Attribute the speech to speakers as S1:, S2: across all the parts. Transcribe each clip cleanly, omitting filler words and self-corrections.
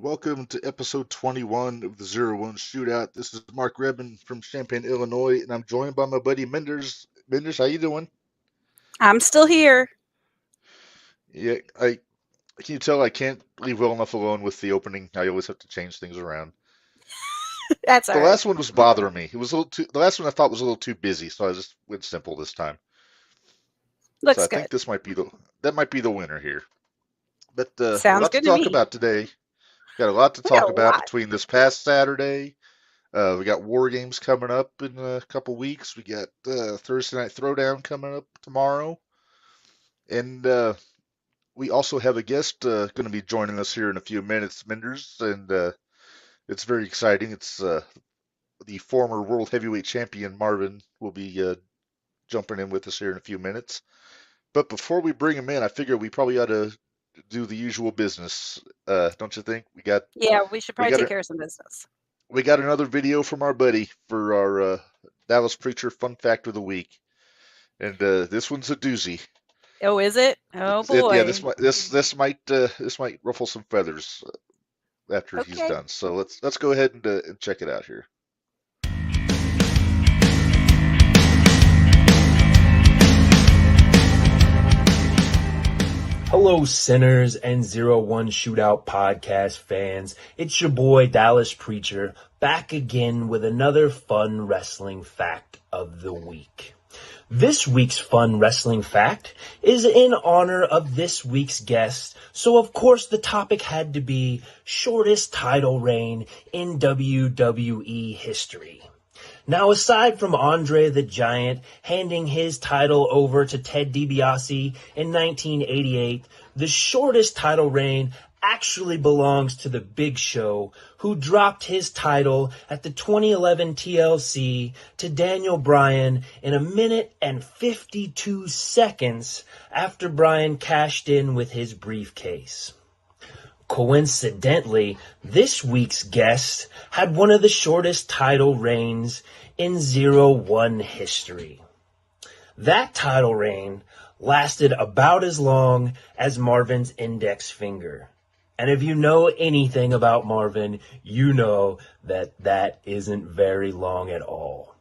S1: Welcome to episode 21 of the Zero1 Shootout. This is Mark Rebin from Champaign, Illinois, and I'm joined by my buddy Minderz. Minderz, how you doing?
S2: I'm still here.
S1: Yeah, can you tell I can't leave well enough alone with the opening? I always have to change things around.
S2: That's all
S1: The
S2: right.
S1: last one was bothering me. It was a little too. The last one I thought was a little too busy, so I just went simple this time. So
S2: Looks
S1: I
S2: good.
S1: think this might be the winner here. But a
S2: Sounds
S1: lot to
S2: good to
S1: talk
S2: me.
S1: about today. Got a lot to
S2: We got
S1: talk
S2: a
S1: about
S2: lot.
S1: between this past Saturday. We got WarGames coming up in a couple weeks. We got Thursday Night Throwdown coming up tomorrow. And we also have a guest going to be joining us here in a few minutes, Minderz, and it's very exciting. It's the former World Heavyweight Champion, Marvin, will be jumping in with us here in a few minutes. But before we bring him in, I figure we probably ought to do the usual business, don't you think?
S2: Yeah, we should
S1: We
S2: probably
S1: got
S2: take
S1: a,
S2: care of some business.
S1: we got another video from our buddy for our Dallas Preacher Fun Fact of the Week, and this one's a doozy.
S2: Oh, is it? Oh
S1: Yeah,
S2: boy.
S1: this might ruffle some feathers after he's
S2: Okay.
S1: done. So let's go ahead and check it out here.
S3: Hello, Sinners and 01 Shootout podcast fans. It's your boy, Dallas Preacher, back again with another fun wrestling fact of the week. This week's fun wrestling fact is in honor of this week's guest, so of course the topic had to be shortest title reign in WWE history. Now, aside from Andre the Giant handing his title over to Ted DiBiase in 1988, the shortest title reign actually belongs to the Big Show, who dropped his title at the 2011 TLC to Daniel Bryan in 1 minute and 52 seconds after Bryan cashed in with his briefcase. Coincidentally, this week's guest had one of the shortest title reigns in 01 history. That title reign lasted about as long as Marvin's index finger. And if you know anything about Marvin, you know that that isn't very long at all.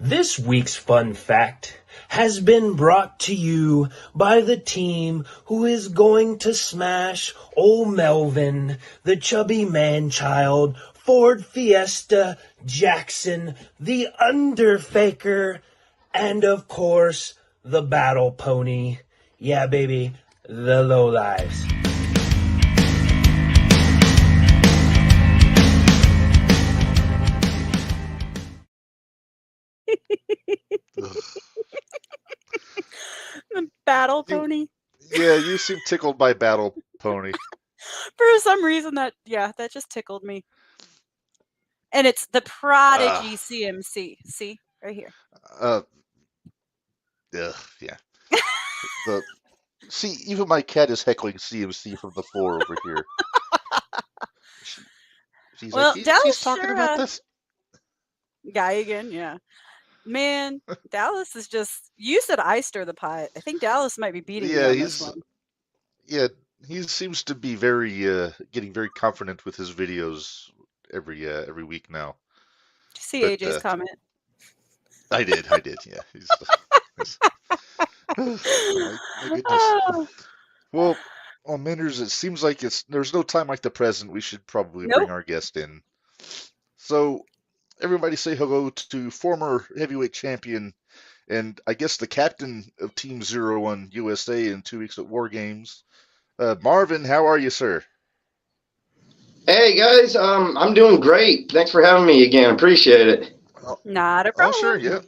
S3: This week's fun fact has been brought to you by the team who is going to smash old Melvin, the chubby man-child, Ford Fiesta, Jackson, the Underfaker, and of course, the Battle Pony. Yeah, baby, the Lowlives.
S2: The Battle
S1: You,
S2: Pony.
S1: yeah, you seem tickled by Battle Pony.
S2: For some reason that just tickled me. And it's the Prodigy
S1: Uh,
S2: CMC. See? Right here.
S1: uh, yeah. The See, even my cat is heckling CMC from the floor over here. She, she's like,
S2: Well,
S1: he's
S2: Dallas
S1: talking
S2: sure
S1: about this.
S2: guy again, yeah. Man, Dallas is just you said I stir the pot. I think Dallas might be beating me
S1: Yeah,
S2: on this one.
S1: yeah, he seems to be getting very confident with his videos every week now.
S2: Did you see
S1: But
S2: AJ's comment?
S1: I did, yeah. My goodness.
S2: Oh,
S1: Well, on Minderz, it seems like there's no time like the present. We should probably bring
S2: nope.
S1: our guest in. So, everybody say hello to former heavyweight champion and I guess the captain of Team Zero1 USA in 2 weeks at WarGames. Marvin, how are you, sir?
S4: Hey guys, I'm doing great. Thanks for having me again. Appreciate it.
S2: Not a
S1: Oh,
S2: problem.
S1: sure, yep.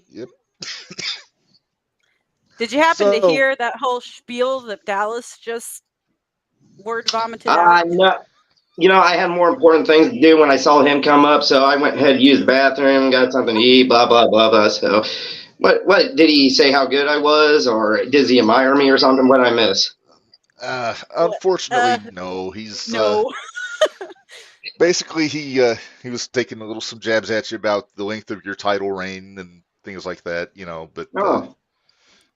S2: Did you happen to
S1: So,
S2: hear that whole spiel that Dallas just word vomited out?
S4: No, I had more important things to do when I saw him come up, so I went ahead and used the bathroom, got something to eat, blah blah blah blah. So, what did he say? How good I was, or does he admire me or something? What did I miss?
S1: unfortunately, no. He's
S2: No.
S1: basically he was taking some jabs at you about the length of your title reign and things like that, but
S4: Oh,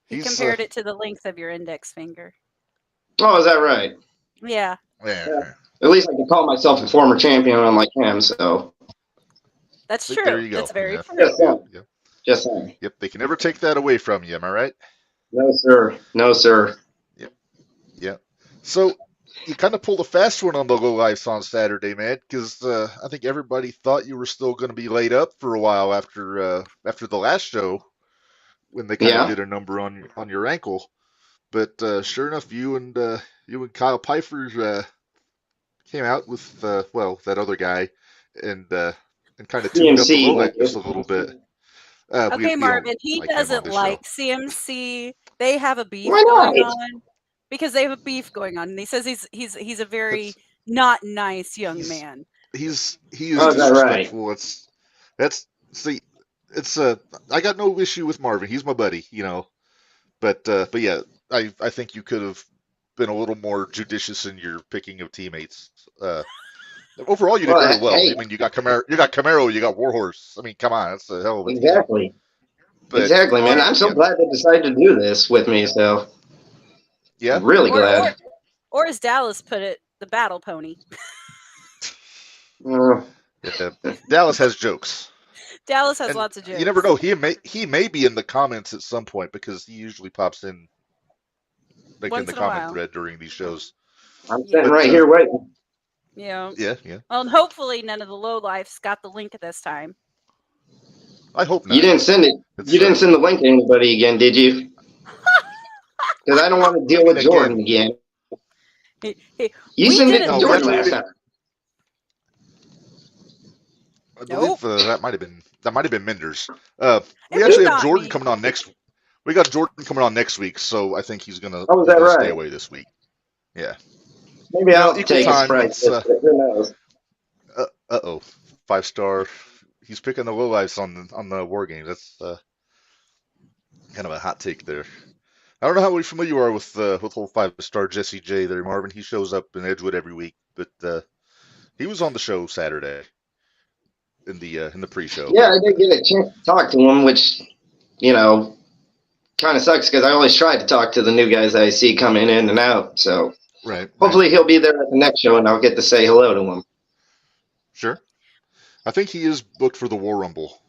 S2: He compared it to the length of your index finger.
S4: is that right?
S2: Yeah.
S1: yeah.
S4: At least I can call myself a former champion unlike him. So
S2: That's
S1: There
S2: true.
S1: you go.
S2: That's very
S1: Yeah.
S2: true.
S4: just saying.
S1: Yep.
S4: Just saying.
S1: Yep. They can never take that away from you. Am I right?
S4: No, sir. No, sir.
S1: Yeah. So you kind of pulled a fast one on the low lights on Saturday, man, because I think everybody thought you were still going to be laid up for a while after the last show when they kind of
S4: Yeah.
S1: did a number on your ankle. But sure enough, you and Kyle Pfeiffer came out with that other guy and kind of tuned up the low
S4: CMC.
S1: light just a little bit.
S2: Okay,
S1: We don't
S2: Marvin, he
S1: like him on
S2: doesn't
S1: this show.
S2: like CMC. They have a beef
S4: Why not?
S2: going on because they have a beef going on, and he says he's a very not nice young
S1: He's-
S2: man.
S1: He is
S4: Oh, is that right?
S1: disrespectful. See, it's I got no issue with Marvin. He's my buddy, But yeah, I think you could have been a little more judicious in your picking of teammates. Overall, you did
S4: Well,
S1: very well.
S4: hey.
S1: I mean, you got Camaro, you got Warhorse. I mean, come on, that's a hell of a team.
S4: Exactly.
S1: But
S4: Exactly, man. I'm so
S1: yeah.
S4: glad they decided to do this with me. So
S1: yeah,
S4: I'm really glad.
S2: Or as Dallas put it, the battle pony.
S4: Uh,
S1: yeah. Dallas has jokes.
S2: Dallas has
S1: And
S2: lots of jokes.
S1: you never know. He may be in the comments at some point because he usually pops in like
S2: Once
S1: in the
S2: in a
S1: comment
S2: while.
S1: thread during these shows.
S4: I'm
S2: Yeah.
S4: sitting
S1: But,
S4: right here waiting.
S2: Yeah.
S1: Yeah.
S2: Well, and hopefully none of the lowlifes got the link this time.
S1: I hope not.
S4: You didn't send it.
S1: It's,
S4: You didn't send the link to anybody again, did you? Because I don't want to deal with Jordan again.
S2: Hey,
S4: You
S2: we
S4: sent it
S2: didn't-
S4: to
S1: No,
S4: Jordan
S1: we
S4: last
S1: didn't.
S4: time.
S1: I believe that might have been Minderz.
S2: It
S1: We actually
S2: was
S1: have
S2: not
S1: Jordan
S2: me.
S1: coming on next. We got Jordan coming on next week, so I think he's gonna,
S4: Oh, is that
S1: stay
S4: right?
S1: away this week. Yeah.
S4: Maybe
S1: You know,
S4: I'll
S1: equal
S4: take a
S1: time,
S4: surprise.
S1: it's,
S4: visit. Who knows?
S1: 5-star. He's picking the lowlifes on the WarGames. That's kind of a hot take there. I don't know how familiar you are with whole 5-star Jesse J there, Marvin. He shows up in Edgewood every week, but he was on the show Saturday in the pre-show.
S4: Yeah, I didn't get a chance to talk to him, which, kind of sucks because I always try to talk to the new guys I see coming in and out. So
S1: Right.
S4: hopefully he'll be there at the next show and I'll get to say hello to him.
S1: Sure. I think he is booked for the War Rumble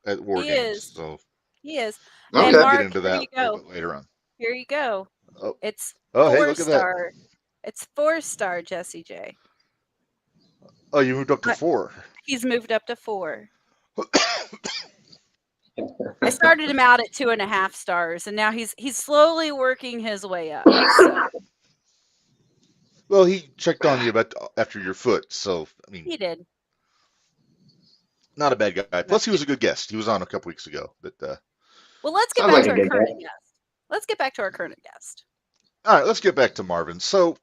S1: at WarGames.
S2: is.
S1: So
S2: He is.
S4: Okay.
S2: And
S1: we'll
S2: Mark,
S1: get into
S2: here
S1: that
S2: you
S1: a little
S2: go.
S1: bit later on.
S2: Here you go.
S1: Oh.
S2: It's
S1: Oh, hey,
S2: 4
S1: look at that.
S2: star. It's 4-star Jesse J.
S1: Oh, you moved up to 4.
S2: He's moved up to 4. I started him out at 2.5 stars, and now he's slowly working his way up. So
S1: Well, he checked on you after your foot, so I mean,
S2: he did.
S1: not a bad guy. Plus, he was a good guest. He was on a couple weeks ago. But
S2: Well, let's get
S4: Sounds
S2: back
S4: like
S2: to
S4: a
S2: our
S4: good
S2: current guest. Let's get back to our current guest.
S1: all right, let's get back to Marvin. So,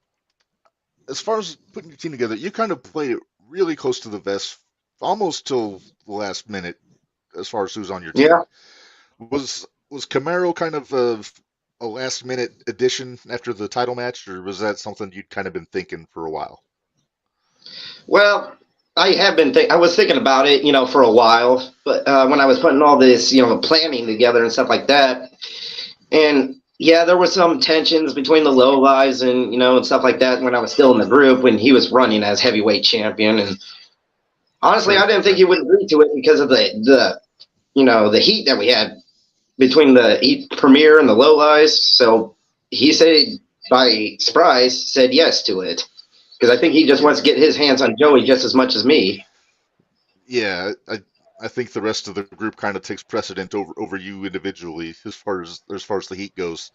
S1: as far as putting your team together, you kind of played it really close to the vest, almost till the last minute, as far as who's on your team.
S4: Yeah.
S1: Was Camaro kind of a last minute addition after the title match, or was that something you'd kind of been thinking for a while?
S4: Well, I have been I was thinking about it, for a while, but when I was putting all this, planning together and stuff like that, and yeah, there were some tensions between the low lives and and stuff like that when I was still in the group when he was running as heavyweight champion, and honestly, I didn't think he would agree to it because of the heat that we had between the premier and the low lives. So he said by surprise said yes to it. Because I think he just wants to get his hands on Joey just as much as me.
S1: Yeah, I think the rest of the group kind of takes precedent over you individually as far as the heat goes.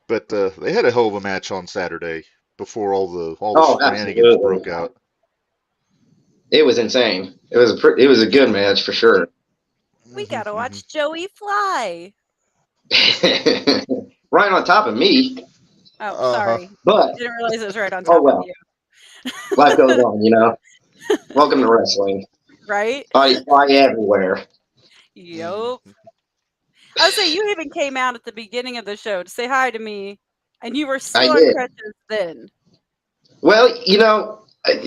S1: But they had a hell of a match on Saturday before all the shenanigans
S4: absolutely.
S1: broke out.
S4: It was insane. It was a good match for sure.
S2: We gotta watch Joey fly.
S4: Right on top of me,
S2: Oh, sorry.
S4: but
S2: Didn't realize it was right on top
S4: well.
S2: of you.
S4: life goes on, Welcome to wrestling.
S2: Right?
S4: Bodies fly everywhere.
S2: Yup. I would say you even came out at the beginning of the show to say hi to me, and you were still on
S4: did.
S2: crutches then.
S4: Well, the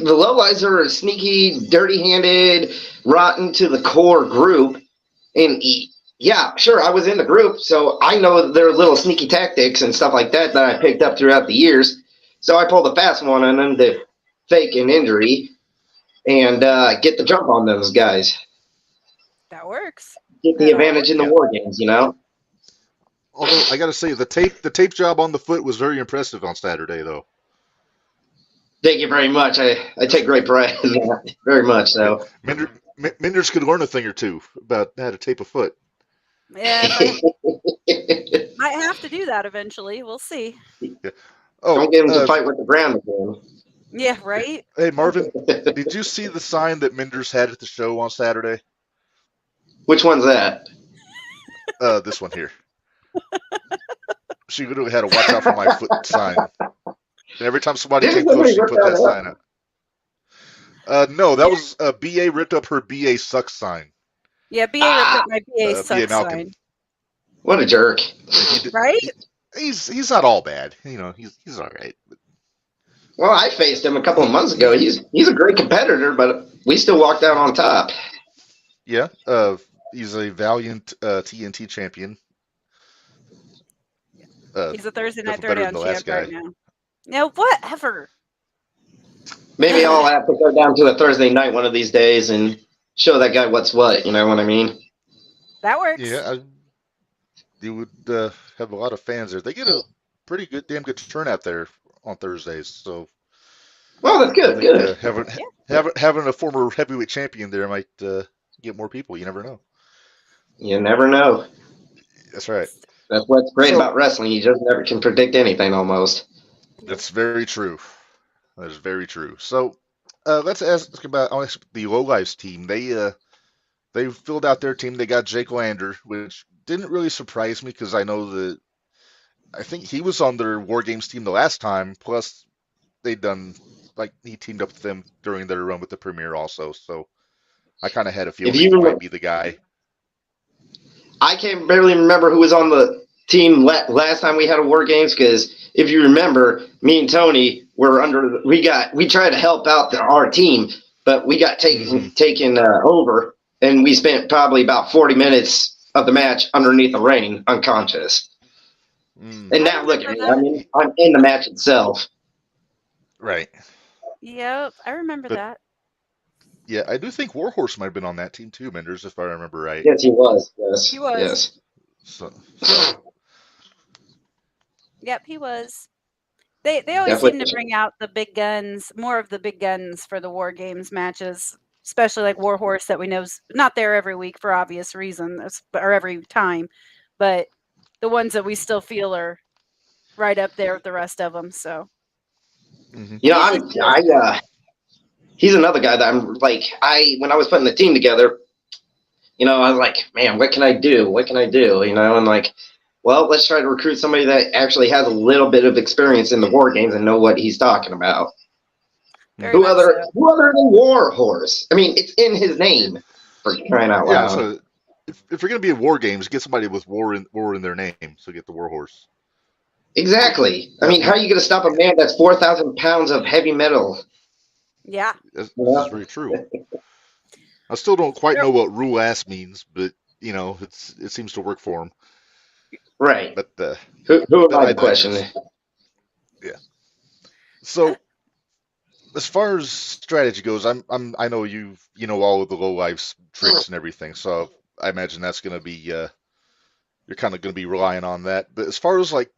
S4: lowlights are a sneaky, dirty-handed, rotten to the core group, and yeah, sure, I was in the group, so I know their little sneaky tactics and stuff like that I picked up throughout the years. So I pulled a fast one on them to fake an injury and get the jump on those guys.
S2: That works.
S4: Get the advantage in the war games, you know.
S1: Although I got to say, the tape job on the foot was very impressive on Saturday, though.
S4: Thank you very much. I take great pride in that. Very much so.
S1: Minderz could learn a thing or two about how to tape a foot.
S2: Yeah, I might have to do that eventually. We'll see.
S1: Yeah. Oh,
S4: don't get him to fight with the ground again.
S2: Yeah, right?
S1: Hey, Marvin, did you see the sign that Minderz had at the show on Saturday?
S4: Which one's that?
S1: This one here. She literally had a "Watch out for my foot" sign. And every time somebody came close, she put that sign up. No, that was BA ripped up her BA sucks sign.
S2: Yeah, BA ripped up my BA sucks sign.
S4: What a jerk!
S2: Right?
S1: He's not all bad. You know, he's all right.
S4: Well, I faced him a couple of months ago. He's a great competitor, but we still walked out on top.
S1: Yeah, he's a valiant TNT champion.
S2: He's a Thursday night throwdown champ right now. No, whatever.
S4: Maybe I'll have to go down to a Thursday night one of these days and show that guy what's what. You know what I mean?
S2: That works.
S1: Yeah, you would have a lot of fans there. They get a pretty damn good turnout there on Thursdays. So,
S4: well, that's good. Good.
S1: Having a former heavyweight champion there might get more people. You never know.
S4: You never know.
S1: That's right.
S4: That's what's great about wrestling. You just never can predict anything almost.
S1: That's very true. That is very true. So let's ask about the Lowlifes team. They filled out their team. They got Jake Lander, which didn't really surprise me because I think he was on their WarGames team the last time. Plus, he teamed up with them during their run with the Premier also. So I kind of had a feeling he might be the guy.
S4: I can't barely remember who was on the team last time we had a WarGames because if you remember, me and Tony were we tried to help out our team, but we got taken over, and we spent probably about 40 minutes of the match underneath the ring, unconscious. And now look at me. I mean, I'm in the match itself.
S1: Right.
S2: Yep, I remember that.
S1: Yeah, I do think Warhorse might have been on that team too, Minderz, if I remember right.
S4: Yes, he was. Yes,
S2: he was.
S4: Yes.
S1: So.
S2: Yep, he was. They always seem to bring out the big guns, more of the big guns for the WarGames matches, especially like Warhorse that we know is not there every week for obvious reasons, or every time, but the ones that we still feel are right up there with the rest of them. So.
S4: You know, he's another guy that I'm like, when I was putting the team together, you know, I was like, man, what can I do? What can I do? You know, and like, well, let's try to recruit somebody that actually has a little bit of experience in the war games and know what he's talking about. Who other than Warhorse? I mean, it's in his name, for crying out loud.
S1: Yeah, so if you're going to be in war games, get somebody with war in their name, so get the Warhorse.
S4: Exactly. I mean, how are you going to stop a man that's 4,000 pounds of heavy metal?
S2: Yeah.
S1: That's very true. I still don't quite know what rule ass means, but you know, it seems to work for him.
S4: Right.
S1: But
S4: who am I to question?
S1: Yeah. So as far as strategy goes, I know you know all of the low lives tricks and everything, so I imagine that's going to be you're kind of going to be relying on that. But as far as like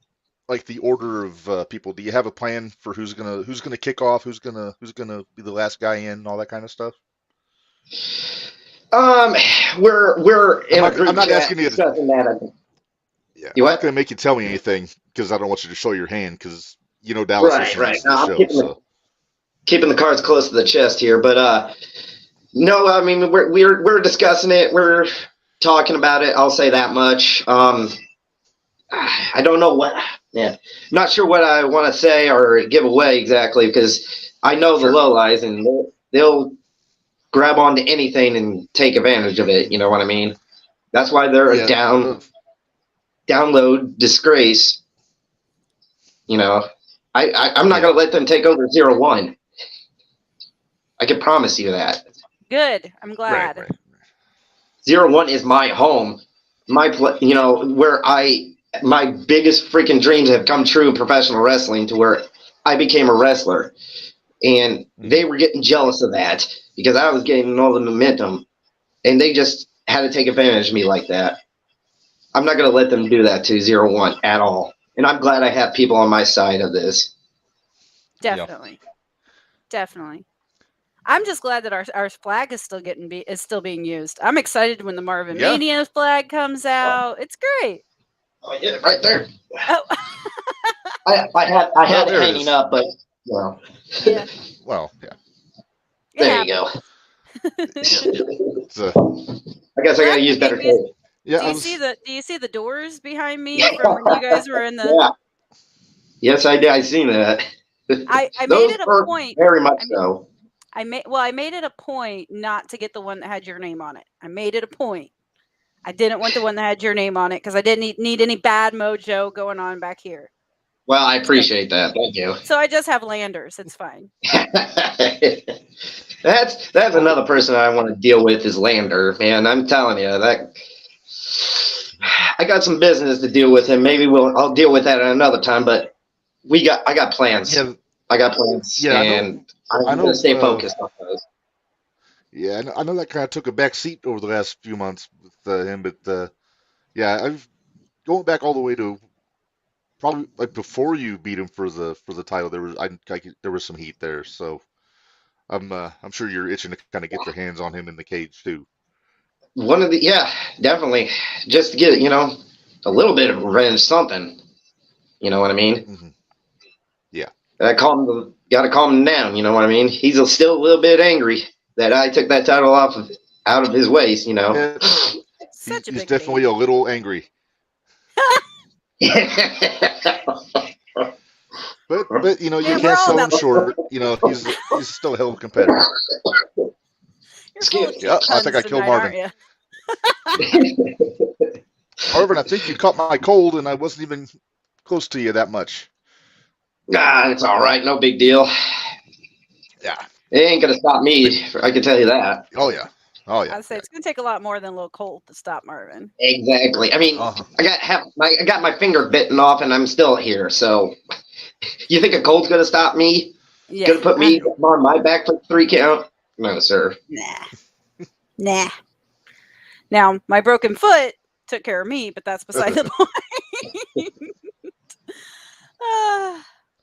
S1: the order of people, do you have a plan for who's gonna kick off, who's gonna be the last guy in, all that kind of stuff?
S4: We're in a group
S1: I'm not
S4: chat
S1: asking you
S4: discussing that.
S1: Yeah,
S4: You
S1: I'm
S4: what?
S1: not gonna make you tell me anything because I don't want you to show your hand because you know Dallas
S4: Right.
S1: listens
S4: No,
S1: to
S4: I'm
S1: the show.
S4: keeping the cards close to the chest here, but no, I mean we're discussing it. We're talking about it. I'll say that much. I don't know what. Yeah, not sure what I want to say or give away exactly because I know the lowlies and they'll grab onto anything and take advantage of it. You know what I mean? That's why they're a download disgrace. You know, I'm not going to let them take over 0-1. I can promise you that.
S2: Good. I'm glad.
S1: Right.
S4: 0-1 is my home, where my biggest freaking dreams have come true in professional wrestling to where I became a wrestler. and they were getting jealous of that because I was getting all the momentum, and they just had to take advantage of me like that. I'm not going to let them do that to 0-1 at all. And I'm glad I have people on my side of this.
S2: Definitely. Definitely. I'm just glad that our flag is still being used. I'm excited when the Marvin Mania flag comes out. It's great.
S4: Oh, yeah, right there.
S2: Oh.
S4: I had it hanging up, but well.
S2: Yeah.
S1: Well, yeah.
S4: There you go. I guess I got to use better tape.
S2: Yeah. Do you see the doors behind me from when you guys were in the? Yeah.
S4: Yes, I did. I seen that.
S2: I made it a point.
S4: Very much so.
S2: I made it a point not to get the one that had your name on it. I made it a point. I didn't want the one that had your name on it because I didn't need any bad mojo going on back here.
S4: Well, I appreciate that. Thank you.
S2: So I just have Landers. It's fine.
S4: That's another person I want to deal with is Lander, man. I'm telling you that I got some business to deal with him. Maybe I'll deal with that at another time. But I got plans. Yeah. I got plans. Yeah, and I'm going to stay focused on those.
S1: Yeah, I know that kind of took a back seat over the last few months with him, but yeah, I've going back all the way to probably like before you beat him for the title. There was some heat there, so I'm sure you're itching to kind of get your hands on him in the cage too.
S4: Definitely, just to get a little bit of revenge, something. You know what I mean?
S1: Mm-hmm. Yeah.
S4: Got to calm him down. You know what I mean? He's still a little bit angry that I took that title out of his waist. You know.
S1: Yeah. He's definitely a little angry. But you can't sell him short. He's still a hell of a competitor. I think I killed Marvin. Marvin, I think you caught my cold, and I wasn't even close to you that much.
S4: Nah, it's all right. No big deal.
S1: Yeah.
S4: It ain't gonna stop me. I can tell you that.
S1: Oh yeah.
S2: I'd say it's gonna take a lot more than a little cold to stop Marvin.
S4: Exactly. I mean, I got my finger bitten off, and I'm still here. So, you think a cold's gonna stop me? Yeah. Gonna put me on my back for 3 count? No, sir.
S2: Nah. Now my broken foot took care of me, but that's beside the point.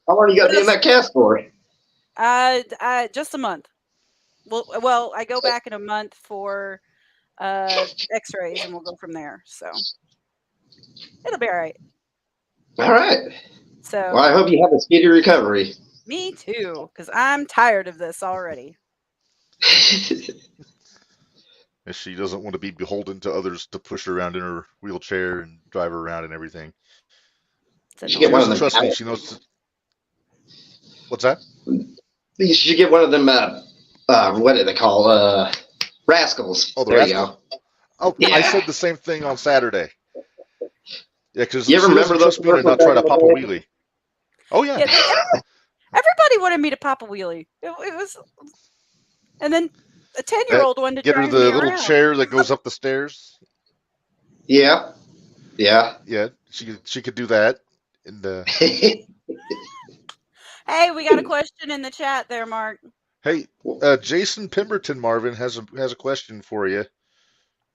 S4: How long you got to be in that cast for?
S2: Just a month. Well, I go back in a month for X-rays, and we'll go from there. So it'll be all right.
S4: All right.
S2: So,
S4: well, I hope you have a speedy recovery.
S2: Me too, because I'm tired of this already.
S1: She doesn't want to be beholden to others to push her around in her wheelchair and drive her around and everything.
S4: She doesn't
S1: trust me. She knows. What's that?
S4: You should get one of them. What do they call? Rascals.
S1: Oh,
S4: there you go.
S1: Oh, yeah. I said the same thing on Saturday. Yeah, because
S4: you ever remember those
S1: me to not try to pop a wheelie. Oh yeah.
S2: Everybody wanted me to pop a wheelie. It was, and then a 10-year-old wanted to
S1: get her
S2: drive
S1: the
S2: me
S1: little
S2: around.
S1: chair that goes up the stairs.
S4: Yeah.
S1: She could do that. And
S2: hey, we got a question in the chat there, Mark.
S1: Hey, Jason Pemberton Marvin has a question for you.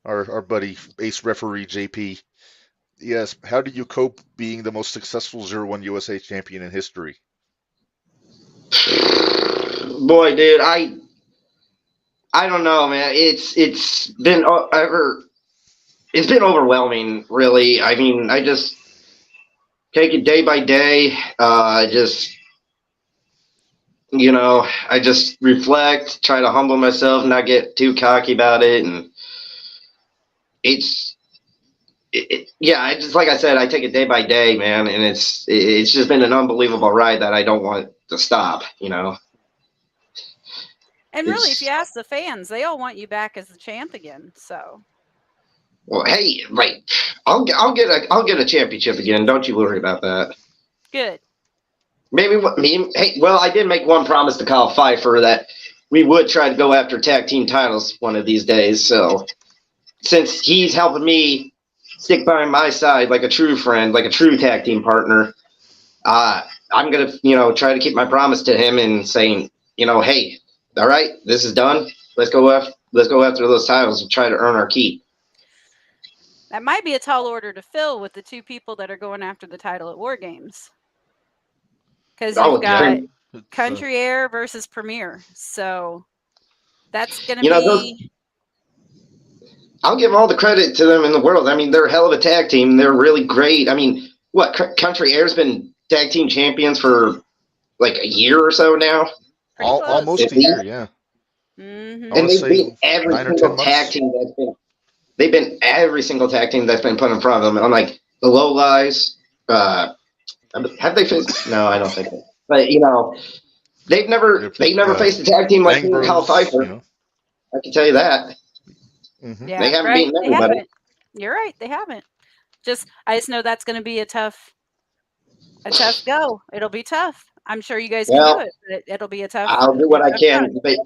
S1: Our buddy ace referee JP. Yes, how do you cope being the most successful 0-1 USA champion in history?
S4: Boy, dude, I don't know, man. It's been overwhelming, really. I mean, I just take it day by day. I just reflect, try to humble myself, not get too cocky about it, and I just, like I said, I take it day by day, man, and it's just been an unbelievable ride that I don't want to stop,
S2: And really, if you ask the fans, they all want you back as the champ again. So.
S4: Well, hey, right, I'll get a championship again. Don't you worry about that.
S2: Good.
S4: I did make one promise to Kyle Pfeiffer that we would try to go after tag team titles one of these days. So, since he's helping me stick by my side like a true friend, like a true tag team partner, I'm gonna, try to keep my promise to him and saying hey, all right, this is done. Let's go after those titles and try to earn our keep.
S2: That might be a tall order to fill with the two people that are going after the title at WarGames. Because you've got Country Air versus Premier. So that's going to be...
S4: I'll give all the credit to them in the world. I mean, they're a hell of a tag team. They're really great. I mean, Country Air's been tag team champions for like a year or so now?
S1: Almost a year, yeah.
S2: Mm-hmm.
S4: And they've been every single tag team that's been... They've been every single tag team that's been put in front of them. Unlike the Low Lies, have they faced? No, I don't think so. But they've never faced a tag team like Kyle Pfeiffer. I can tell you that.
S1: Mm-hmm.
S2: Yeah,
S4: they haven't beaten anybody.
S2: You're right, they haven't. I just know that's going to be a tough go. It'll be tough. I'm sure you guys can do it, but it'll be a tough.
S4: I'll do what I can. But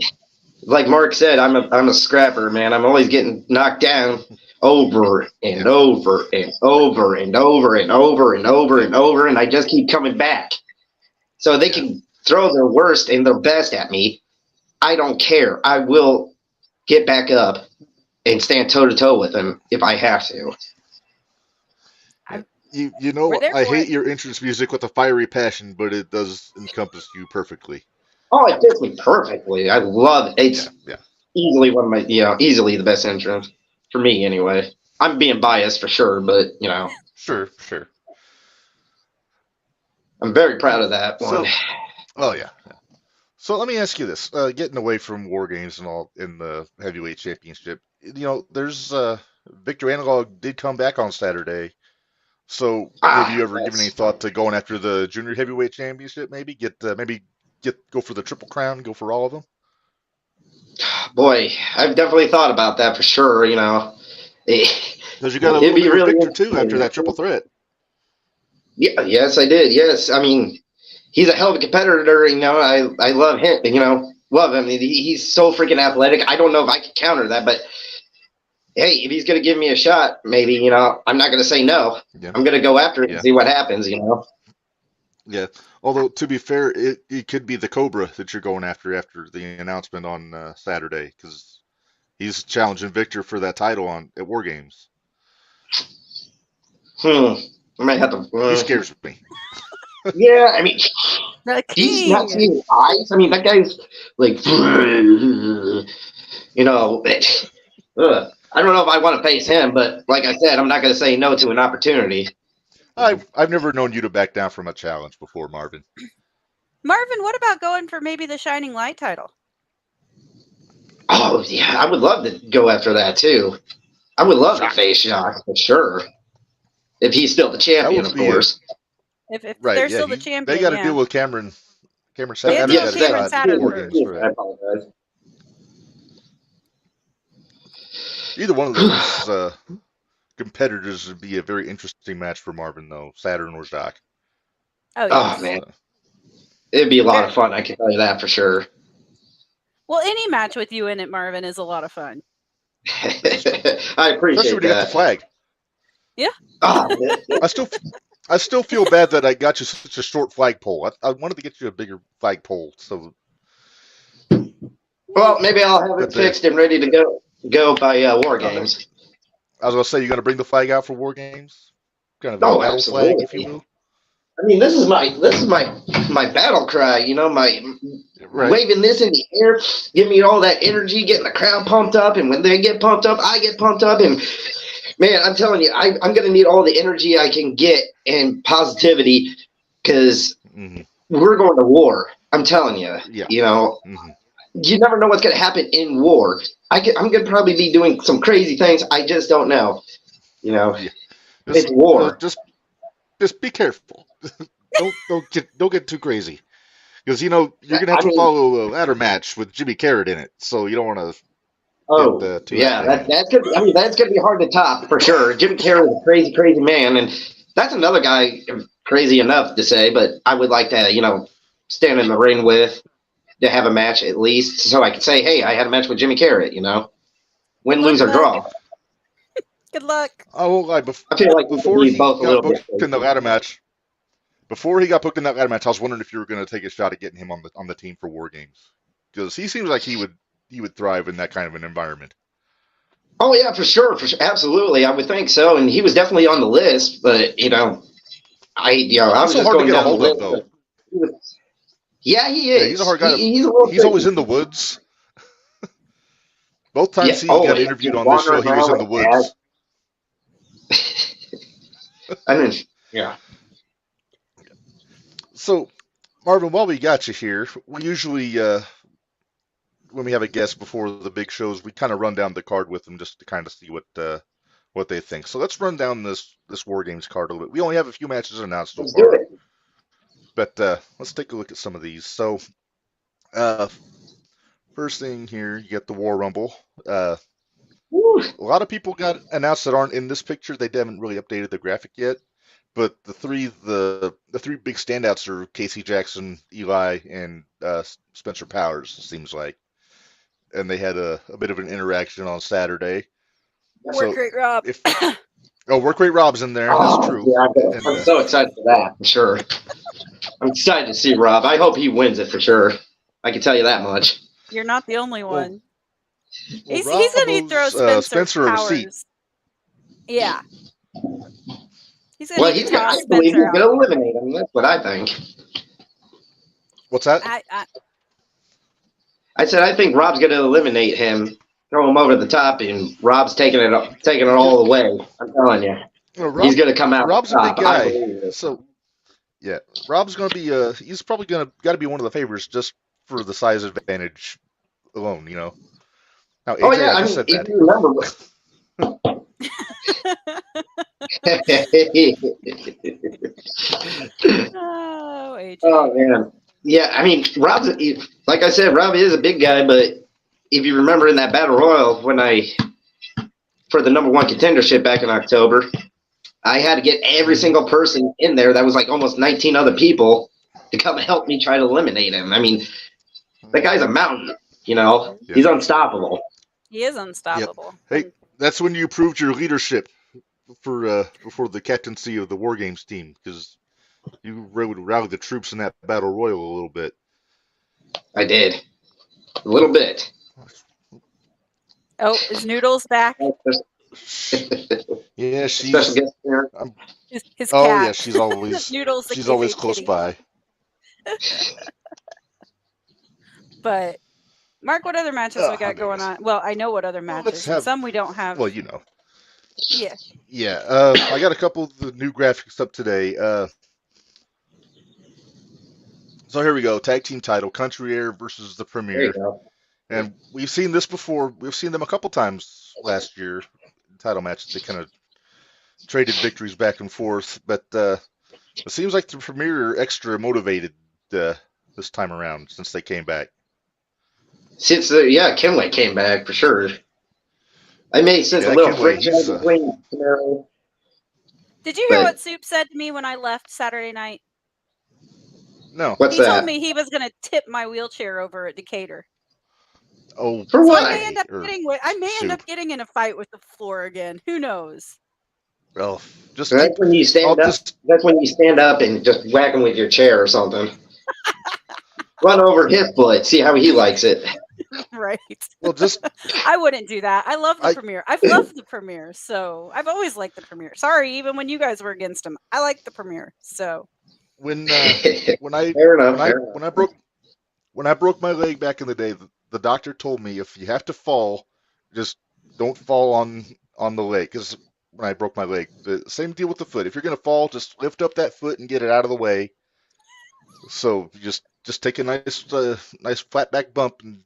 S4: like Mark said, I'm a scrapper, man. I'm always getting knocked down over and over and over and over and over and over and over, and I just keep coming back. So they can throw their worst and their best at me. I don't care. I will get back up and stand toe-to-toe with them if I have to.
S1: I hate your entrance music with a fiery passion, but it does encompass you perfectly.
S4: Oh, it fits me perfectly. I love it. It's easily one of my, easily the best entrance for me anyway. I'm being biased for sure, but
S1: Sure.
S4: I'm very proud of that one.
S1: So let me ask you this: getting away from WarGames and all in the heavyweight championship, there's Victor Analog did come back on Saturday. So have you ever given any thought to going after the junior heavyweight championship? Maybe go for the Triple Crown, go for all of them.
S4: Boy, I've definitely thought about that for sure.
S1: Because you got a little bit of Victor too after that triple threat.
S4: Yeah, yes, I did. Yes, I mean, he's a hell of a competitor. I love him. Love him. He's so freaking athletic. I don't know if I can counter that, but hey, if he's going to give me a shot, maybe, I'm not going to say no. Yeah. I'm going to go after it and see what happens,
S1: Yeah. Although, to be fair, it could be the Cobra that you're going after the announcement on Saturday, because he's challenging Victor for that title at WarGames.
S4: I might have to...
S1: He scares me.
S4: Yeah, I mean, he's not seeing eyes. I mean, that guy's like... I don't know if I want to face him, but like I said, I'm not going to say no to an opportunity.
S1: I've never known you to back down from a challenge before, Marvin.
S2: Marvin, what about going for maybe the Shining Light title?
S4: Oh, yeah, I would love to go after that, too. I would love to face Jacques, for sure. If he's still the champion, of course.
S2: If they're still the champion,
S1: they got to deal with Cameron
S2: Saturn.
S4: I apologize.
S1: Either one of those competitors would be a very interesting match for Marvin, though, Saturn or Jacques.
S4: Oh, man. It'd be a lot of fun, I can tell you that for sure.
S2: Well, any match with you in it, Marvin, is a lot of fun.
S4: I appreciate
S1: Especially when you got the flag.
S2: Yeah.
S4: Oh,
S1: I still feel bad that I got you such a short flagpole. I wanted to get you a bigger flagpole. So.
S4: Well, maybe I'll have it fixed and ready to go by WarGames.
S1: I was going to say, you're going to bring the flag out for WarGames? Kind of a battle flag, if you will?
S4: I mean, this is my battle cry, my waving this in the air, give me all that energy, getting the crowd pumped up, and when they get pumped up, I get pumped up, and man, I'm telling you, I'm going to need all the energy I can get and positivity, because we're going to war. I'm telling you, you never know what's going to happen in war. I'm going to probably be doing some crazy things. I just don't know. It's war.
S1: Just be careful. don't get too crazy, because you're going to have to follow a ladder match with Jimmy Carrot in it, so you don't want to.
S4: Oh, that's gonna be hard to top for sure. Jimmy Carrot is a crazy, crazy man, and that's another guy crazy enough to say. But I would like to, stand in the ring with to have a match at least, so I could say, hey, I had a match with Jimmy Carrot. Win, lose, or draw.
S2: Good luck.
S1: Oh,
S4: I feel like
S1: before he got booked in the ladder match. Before he got booked in that ladder match, I was wondering if you were going to take a shot at getting him on the team for WarGames, Because he seems like he would thrive in that kind of an environment.
S4: Oh yeah, for sure, absolutely. I would think so, and he was definitely on the list. But I was
S1: so
S4: just
S1: hard to
S4: going
S1: get a
S4: down the
S1: hold of,
S4: list.
S1: though.
S4: Yeah, he
S1: Yeah,
S4: is.
S1: he's a hard guy.
S4: He's a little
S1: He's always
S4: tricky.
S1: in the woods. Both
S4: Yeah.
S1: times he
S4: Oh,
S1: got
S4: yeah.
S1: interviewed
S4: Just
S1: on this show,
S4: wandering
S1: he was
S4: around
S1: in the
S4: like
S1: woods.
S4: I mean, yeah.
S1: So, Marvin, while we got you here, we usually, when we have a guest before the big shows, we kind of run down the card with them just to kind of see what they think. So let's run down this WarGames card a little bit. We only have a few matches announced so
S4: Let's do
S1: far,
S4: it.
S1: but let's take a look at some of these. So, first thing here, you get the War Rumble.
S4: Woo.
S1: A lot of people got announced that aren't in this picture. They haven't really updated the graphic yet. But the three big standouts are Casey Jackson, Eli, and Spencer Powers, it seems like. And they had a bit of an interaction on Saturday.
S2: Work rate Rob.
S1: Work rate Rob's in there. That's true.
S4: Yeah, I'm so excited for that, for sure. I'm excited to see Rob. I hope he wins it for sure. I can tell you that much.
S2: You're not the only one. He's
S1: Rob
S2: going to throw
S1: owes,
S2: Spencer
S1: a
S2: Powers.
S1: receipt.
S2: Yeah. He's going to
S4: I
S2: toss
S4: believe he's
S2: Spencer
S4: going to
S2: out.
S4: eliminate him. That's what I think.
S1: What's that?
S4: I said I think Rob's going to eliminate him, throw him over the top, and Rob's taking it all away. I'm telling you, he's going to come out.
S1: Rob's a big guy,
S4: guy.
S1: so yeah, Rob's going to be. He's probably got to be one of the favorites just for the size advantage alone. Now, AJ,
S4: yeah,
S1: I just said
S4: if
S1: that.
S4: you remember.
S2: Oh, AJ.
S4: Oh man, yeah. I mean, like I said, Rob is a big guy, but if you remember in that battle royal for the number one contendership back in October, I had to get every single person in there. That was like almost 19 other people to come help me try to eliminate him. I mean, that guy's a mountain.
S1: Yeah.
S4: He's unstoppable.
S2: He is unstoppable.
S1: Yep. Hey, that's when you proved your leadership for the captaincy of the WarGames team, because you rallied the troops in that battle royal a little bit.
S4: I did. A little bit.
S2: Oh, is Noodles back?
S1: Yeah, she's
S4: Special guest there.
S2: His
S1: oh
S2: cat.
S1: yeah, she's always
S2: Noodles. The
S1: she's always
S2: kitty.
S1: close by.
S2: But Mark, what other matches we got going on? Well, I know what other matches. Some we don't have.
S1: Well,
S2: Yeah.
S1: Yeah. I got a couple of the new graphics up today. So here we go. Tag team title: Country Air versus the
S4: There
S1: Premier.
S4: you go.
S1: And we've seen this before. We've seen them a couple times last year. Title matches. They kind of traded victories back and forth, but it seems like the Premier are extra motivated this time around since they came back.
S4: Since Kenway came back for sure. I may sense a little friction between.
S2: Did you hear what Soup said to me when I left Saturday night?
S1: No.
S4: What's
S2: he
S4: that?
S2: told me he was going to tip my wheelchair over at Decatur.
S1: Oh,
S4: for what?
S2: I may end up getting in a fight with the floor again. Who knows?
S1: Well, just
S4: that's when you stand up. That's when you stand up and just whack him with your chair or something. Run over his foot. See how he likes it.
S2: Right.
S1: Well,
S2: I wouldn't do that. I love the Premier. I've loved the Premier, so I've always liked the Premier. Sorry, even when you guys were against him, I liked the Premier. So
S1: when I broke my leg back in the day, the doctor told me if you have to fall, just don't fall on the leg. Because when I broke my leg, the same deal with the foot. If you're gonna fall, just lift up that foot and get it out of the way. So just take a nice flat back bump and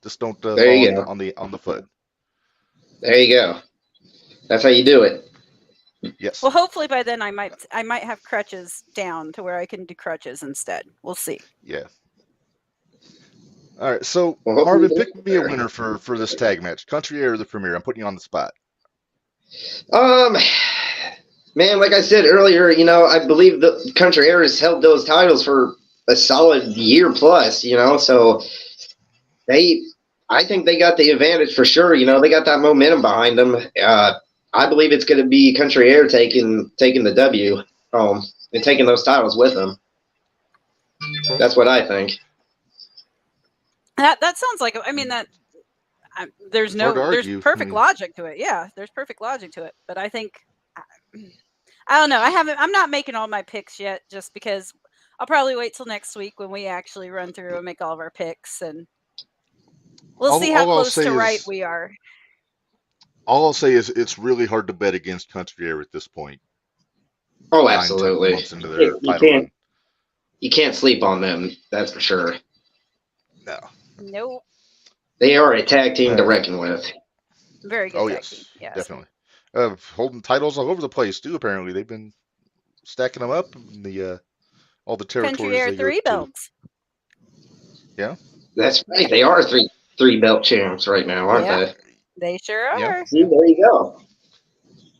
S1: just don't fall on the foot.
S4: There you go. That's how you do it.
S1: Yes.
S2: Well, hopefully by then I might have crutches down to where I can do crutches instead. We'll see.
S1: Yeah. All right. So Marvin, pick me a winner for this tag match. Country Air or the Premier? I'm putting you on the spot.
S4: Man, like I said earlier, I believe the Country Air has held those titles for a solid year plus, so I think they got the advantage for sure. They got that momentum behind them. I believe it's going to be Country Air taking the W home and taking those titles with them. That's what I think.
S2: That sounds like, I mean, that there's
S1: It's hard to
S2: there's
S1: argue.
S2: perfect logic to it. Yeah, there's perfect logic to it. But I think, I don't know. I'm not making all my picks yet, just because I'll probably wait till next week when we actually run through and make all of our picks, and we'll see how close to right we are.
S1: All I'll say is it's really hard to bet against Country Air at this point.
S4: Oh, absolutely.
S1: 9-10 months into their title run.
S4: You can't sleep on them, that's for sure.
S1: No.
S2: Nope.
S4: They are a tag team to reckon with.
S2: Very good tag team.
S1: Yes, definitely. Holding titles all over the place too. Apparently, they've been stacking them up in the all the territories.
S2: Country Air 3 belts.
S1: Yeah,
S4: that's right. They are three belt champs right now, aren't they?
S2: They sure are.
S4: Yeah. See, there you go.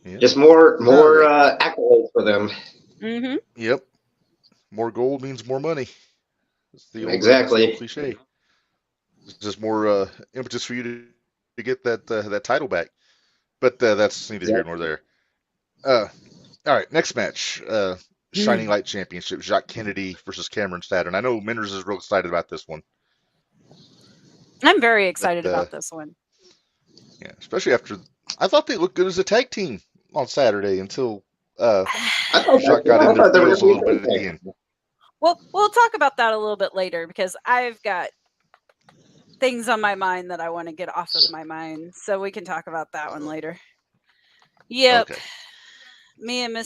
S4: Yeah. Just more accolades for them.
S2: Mm-hmm.
S1: Yep. More gold means more money. That's the
S4: old
S1: cliche. It's just more impetus for you to get that title back. But that's neither here nor there. All right, next match. Shining Light Championship. Jacques Kennedy versus Cameron Saturn. I know Minderz is real excited about this one.
S2: I'm very excited about this one.
S1: Yeah, especially after I thought they looked good as a tag team on Saturday until Jacques got in their heels a little bit at the end.
S2: Well, we'll talk about that a little bit later, because I've got things on my mind that I want to get off of my mind, so we can talk about that one later. Yep. Okay. Me and me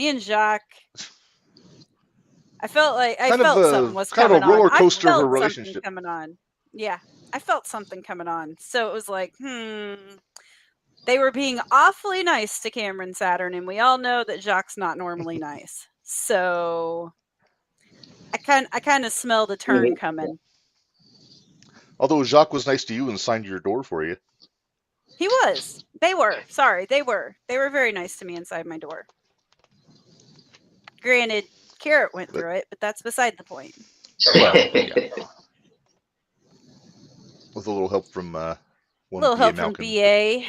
S2: and Jacques. I felt something was coming on.
S1: Kind of a roller coaster of a relationship
S2: coming on. Yeah, I felt something coming on. So it was like, they were being awfully nice to Cameron Saturn, and we all know that Jacques not normally nice. So I kind of smelled a turn coming.
S1: Although Jacques was nice to you and signed your door for you.
S2: He was. They were. Sorry, they were. They were very nice to me inside my door. Granted, Carrot went through it, but that's beside the point.
S1: Well, yeah. With a little help from
S2: BA.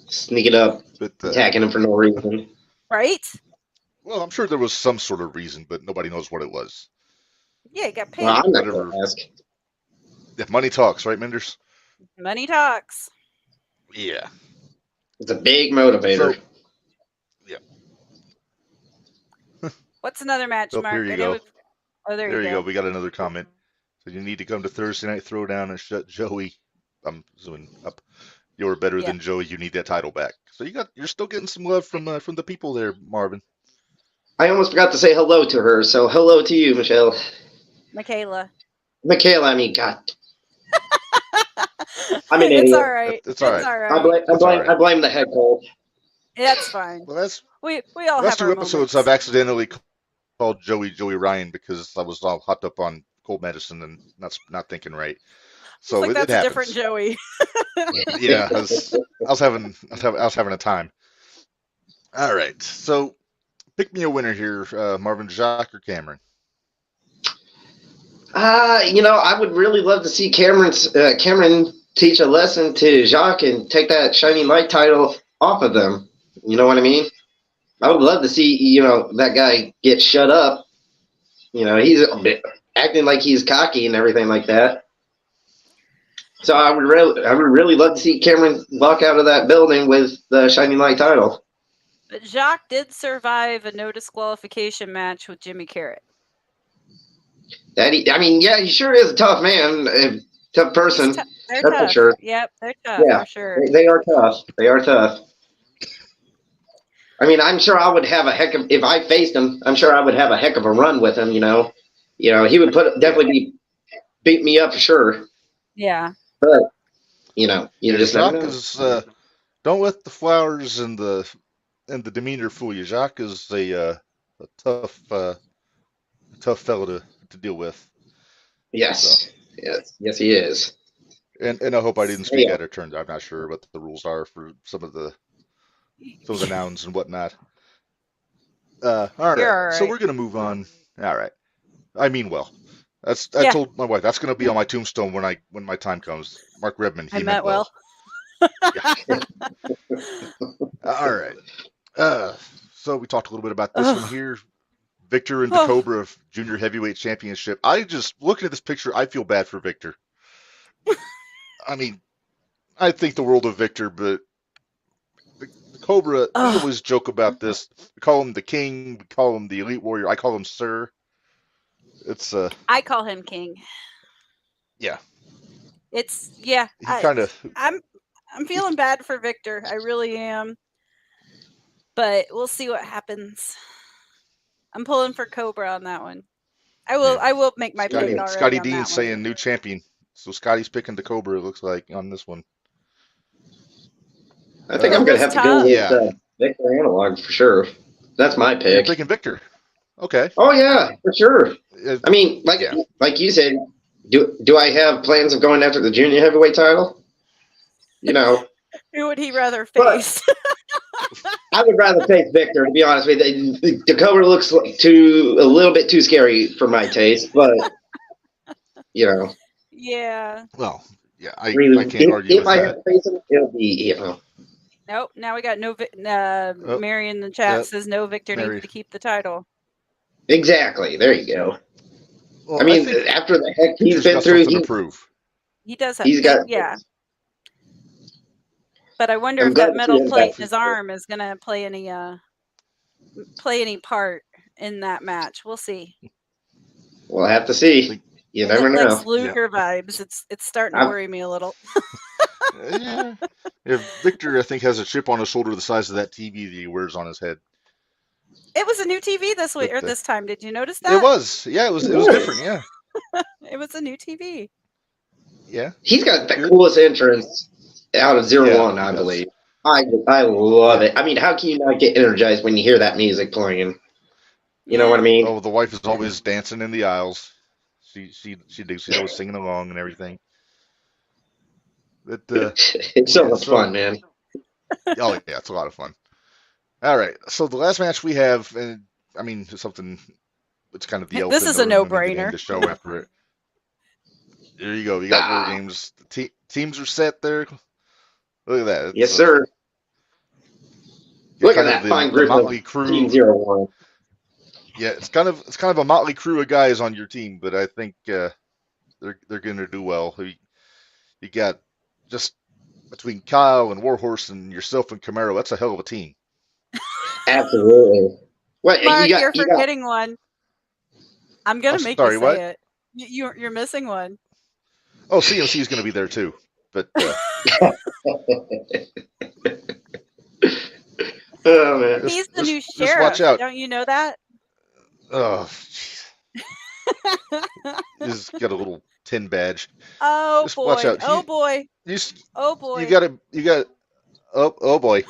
S4: Sneaking up, attacking him for no reason.
S2: Right?
S1: Well, I'm sure there was some sort of reason, but nobody knows what it was.
S2: Yeah, he got paid.
S4: Well, I'm not going to ask.
S1: Yeah, money talks, right, Minderz?
S2: Money talks.
S1: Yeah.
S4: It's a big motivator.
S1: So, yeah.
S2: What's another match, Mark?
S1: Here you go.
S2: There you go.
S1: We got another comment. So you need to come to Thursday Night Throwdown and shut Joey. I'm zooming up. You're better than Joey. You need that title back. So you're still getting some love from the people there, Marvin.
S4: I almost forgot to say hello to her. So hello to you, Michelle.
S2: Michaela,
S4: I mean, God. I'm an idiot.
S2: It's all right.
S1: It's all right.
S4: I blame the head cold.
S2: That's fine.
S1: Well,
S2: we all
S1: have
S2: 2
S1: episodes I've accidentally called Joey Ryan because I was all hopped up on cold medicine and not thinking right. So
S2: like that's
S1: it
S2: a different Joey.
S1: Yeah, I was having a time. All right, so pick me a winner here, Marvin, Jacques, or Cameron.
S4: I would really love to see Cameron teach a lesson to Jacques and take that Shining Light title off of them. You know what I mean? I would love to see, that guy get shut up. He's acting like he's cocky and everything like that. So I would really love to see Cameron walk out of that building with the Shining Light title.
S2: But Jacques did survive a no disqualification match with Jimmy Carrot.
S4: He sure is a tough man, a tough person.
S2: They're tough. For sure. Yep, they're tough for sure.
S4: They are tough. They are tough. I'm sure I would have if I faced him, I'm sure I would have a heck of a run with him, He would definitely beat me up for sure.
S2: Yeah.
S4: But, you just
S1: Jacques is, don't let the flowers and the demeanor fool you. Jacques is a tough fellow to deal with.
S4: Yes. So. Yes, he is.
S1: And I hope I didn't speak out of turn. I'm not sure what the rules are for some of the nouns and whatnot. All right. So we're gonna move on. All right. I mean, well, I told my wife that's gonna be on my tombstone when my time comes. Mark Redman. He meant well. All right. So we talked a little bit about this one here. Victor and the Cobra Junior Heavyweight Championship. I just looking at this picture, I feel bad for Victor. I mean, I think the world of Victor, but the Cobra, we always joke about this. We call him the King. We call him the Elite Warrior. I call him Sir. It's
S2: I call him King.
S1: Yeah.
S2: It's
S1: He kind of.
S2: I'm feeling bad for Victor. I really am. But we'll see what happens. I'm pulling for Cobra on that one. I will make my pick already.
S1: Scotty
S2: on
S1: Dean
S2: that
S1: saying
S2: one.
S1: new champion. So Scotty's picking the Cobra, it looks like, on this one.
S4: I think I'm going to have to go with Victor Analog for sure. That's my pick.
S1: You're picking Victor. Okay.
S4: Oh, yeah, for sure. I mean, like you said, do I have plans of going after the junior heavyweight title? You know.
S2: Who would he rather face?
S4: I would rather face Victor, to be honest with you. The Cobra looks a little bit too scary for my taste, but, you know.
S2: Yeah.
S1: Well, yeah, I can't argue with
S4: if I
S1: that.
S4: have to face him, it'll be, you know.
S2: Nope. Now we got no. Mary in the chat says no. Victor needs to keep the title.
S4: Exactly. There you go.
S1: Well,
S4: I mean, after the heck he's been through,
S2: he does have.
S4: He's got.
S2: Yeah. But I wonder if that metal plate in his arm is going to play any part in that match. We'll see.
S4: We'll have to see. You never know.
S2: Lex Luger vibes. It's starting to worry me a little.
S1: Yeah, Victor, I think, has a chip on his shoulder the size of that TV that he wears on his head.
S2: It was a new TV this week or this time. Did you notice that?
S1: It was. Yeah, it was different. Yeah.
S2: It was a new TV.
S1: Yeah.
S4: He's got the coolest entrance out of Zero1, I believe. I love it. I mean, how can you not get energized when you hear that music playing? You know what I mean?
S1: Oh, the wife is always dancing in the aisles. She digs. She's always singing along and everything.
S4: It's so much fun, man.
S1: Oh yeah, it's a lot of fun. All right, so the last match we have, and I mean, something. It's kind of the elephant.
S2: This is a no-brainer.
S1: The show after it. There you go. You got WarGames. Teams are set there. Look at that.
S4: Yes, sir. Look at that fine group of Team Zero1.
S1: Yeah, it's kind of a motley crew of guys on your team, but I think they're going to do well. You got just between Kyle and Warhorse and yourself and Camaro, that's a hell of a team.
S4: Absolutely. What,
S2: Mark, you're forgetting one. I'm going to make you say
S1: what?
S2: it. You're missing one.
S1: Oh, CMC is going to be there too. But
S4: oh man,
S2: he's the new sheriff.
S1: Watch out.
S2: Don't you know that?
S1: Oh, jeez. He's got a little tin badge.
S2: Oh
S1: just
S2: boy!
S1: Watch out.
S2: Oh boy! Oh boy!
S1: You got. Oh boy!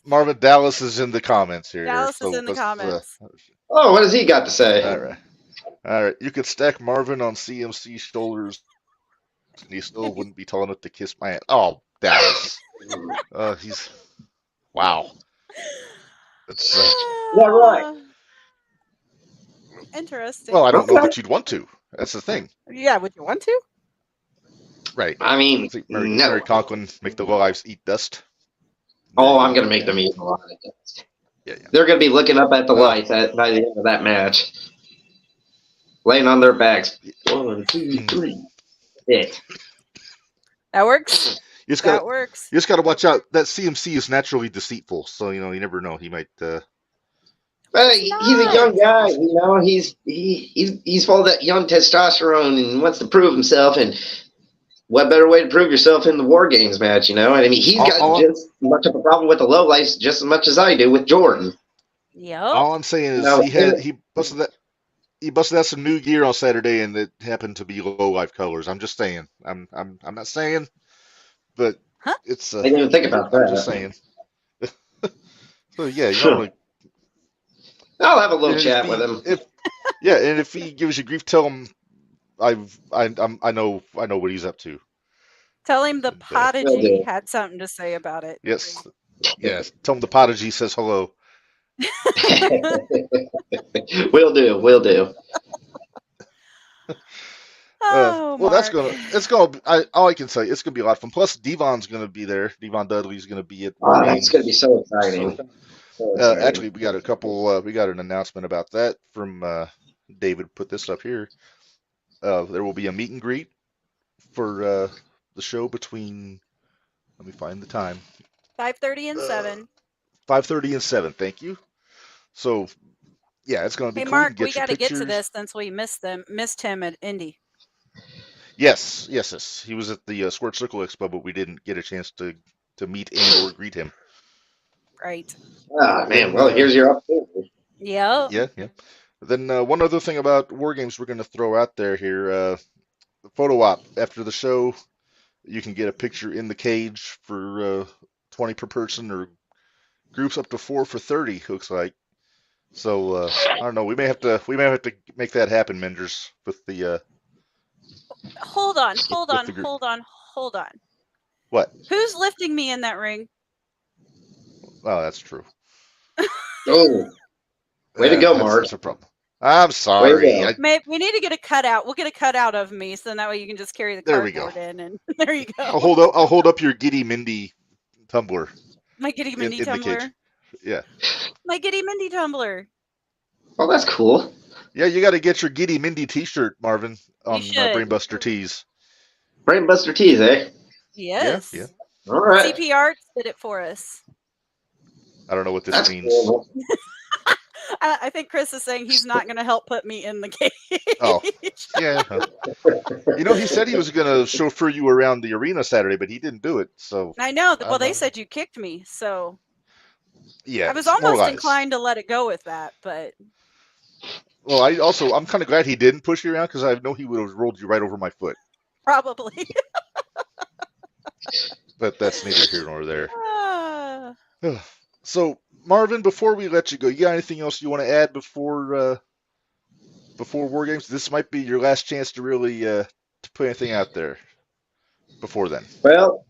S1: Marvin Dallas is in the comments here.
S2: Dallas is in the comments.
S4: Oh, what has he got to say?
S1: All right. You could stack Marvin on CMC's shoulders, and he still wouldn't be tall enough to kiss my ass. Oh, Dallas. He's wow. That's
S4: yeah, right.
S2: Interesting.
S1: Well, I don't know that you'd want to. That's the thing.
S2: Yeah, would you want to?
S1: Right.
S4: I mean,
S1: Mary Conklin make the lives eat dust.
S4: Oh, I'm gonna make them eat a lot of dust.
S1: Yeah.
S4: They're gonna be looking up at the lights by the end of that match, laying on their backs. 1, 2, 3. It.
S2: That works.
S1: That works. You just got to watch out. That CMC is naturally deceitful, so you never know. He might.
S4: He's a young guy. He's full of that young testosterone and wants to prove himself. And what better way to prove yourself in the WarGames match? I mean, he's got just as much of a problem with the lowlifes just as much as I do with Jordan.
S2: Yeah.
S1: All I'm saying is he busted out some new gear on Saturday, and it happened to be low life colors. I'm just saying. I'm not saying, but it's.
S4: I didn't even think about that.
S1: I'm just saying. So yeah,
S4: I'll have a little chat with him.
S1: And if he gives you grief, tell him I know what he's up to.
S2: Tell him the Prodigy had something to say about it.
S1: Yes. Tell him the Prodigy says hello.
S4: Will do.
S2: Oh,
S1: well, all I can say, it's gonna be a lot of fun. Plus, Devon's gonna be there. Devon Dudley's gonna be at.
S4: It's gonna be so exciting. Oh, that's right.
S1: Actually, we got a couple. We got an announcement about that from David. Put this up here. There will be a meet and greet for the show between. Let me find the time.
S2: 5:30 and
S1: Uh,
S2: 7.
S1: 5:30 and 7. Thank you. So yeah, it's going to be
S2: Hey,
S1: cool. You
S2: Mark,
S1: can
S2: we
S1: get your
S2: got to get to
S1: pictures.
S2: this since we missed him at Indy.
S1: Yes, yes, yes. He was at the Squirt Circle Expo, but we didn't get a chance to meet and or greet him.
S2: Right.
S4: Ah, man.
S1: Then,
S4: Well, here's your opportunity.
S2: Yep.
S1: yeah, yeah. Then one other thing about WarGames we're going to throw out there here. The photo op after the show, you can get a picture in the cage for 20 per person, or groups up to 4 for 30. Looks like. So I don't know. We may have to make that happen, Minderz, with the
S2: Hold on.
S1: with the group. What?
S2: Who's lifting me in that ring?
S1: Oh, that's true.
S4: Oh, way to go, Mark.
S1: That's a problem. I'm
S4: Way to
S1: sorry.
S4: go.
S2: Maybe we need to get a cutout. We'll get a cutout of me, so that way you can just carry the
S1: There we go.
S2: cardboard in, and there you go.
S1: I'll hold up your Giddy Mindy tumbler
S2: My Giddy Mindy
S1: in the cage.
S2: tumbler.
S1: Yeah.
S2: My Giddy Mindy tumbler.
S4: Oh, that's cool.
S1: Yeah, you got to get your Giddy Mindy T-shirt, Marvin, on
S2: should.
S1: Brainbuster Tees.
S4: Brainbuster Tees, eh?
S2: Yes.
S1: Yeah.
S4: All right.
S2: CP Arts did it for us.
S1: I don't know what this
S4: That's
S1: means.
S4: cool.
S2: I think Chris is saying he's not going to help put me in the cage.
S1: Oh, yeah. You know, he said he was going to chauffeur you around the arena Saturday, but he didn't do it. So
S2: I know. Well, they said you kicked me, so
S1: yeah,
S2: I was
S1: more
S2: almost
S1: lies.
S2: inclined to let it go with that, but
S1: Well, I'm kind of glad he didn't push you around, because I know he would have rolled you right over my foot.
S2: probably.
S1: But that's neither here nor there.
S2: Ah.
S1: So, Marvin, before we let you go, you got anything else you want to add before WarGames? This might be your last chance to really to put anything out there before then.
S4: Well,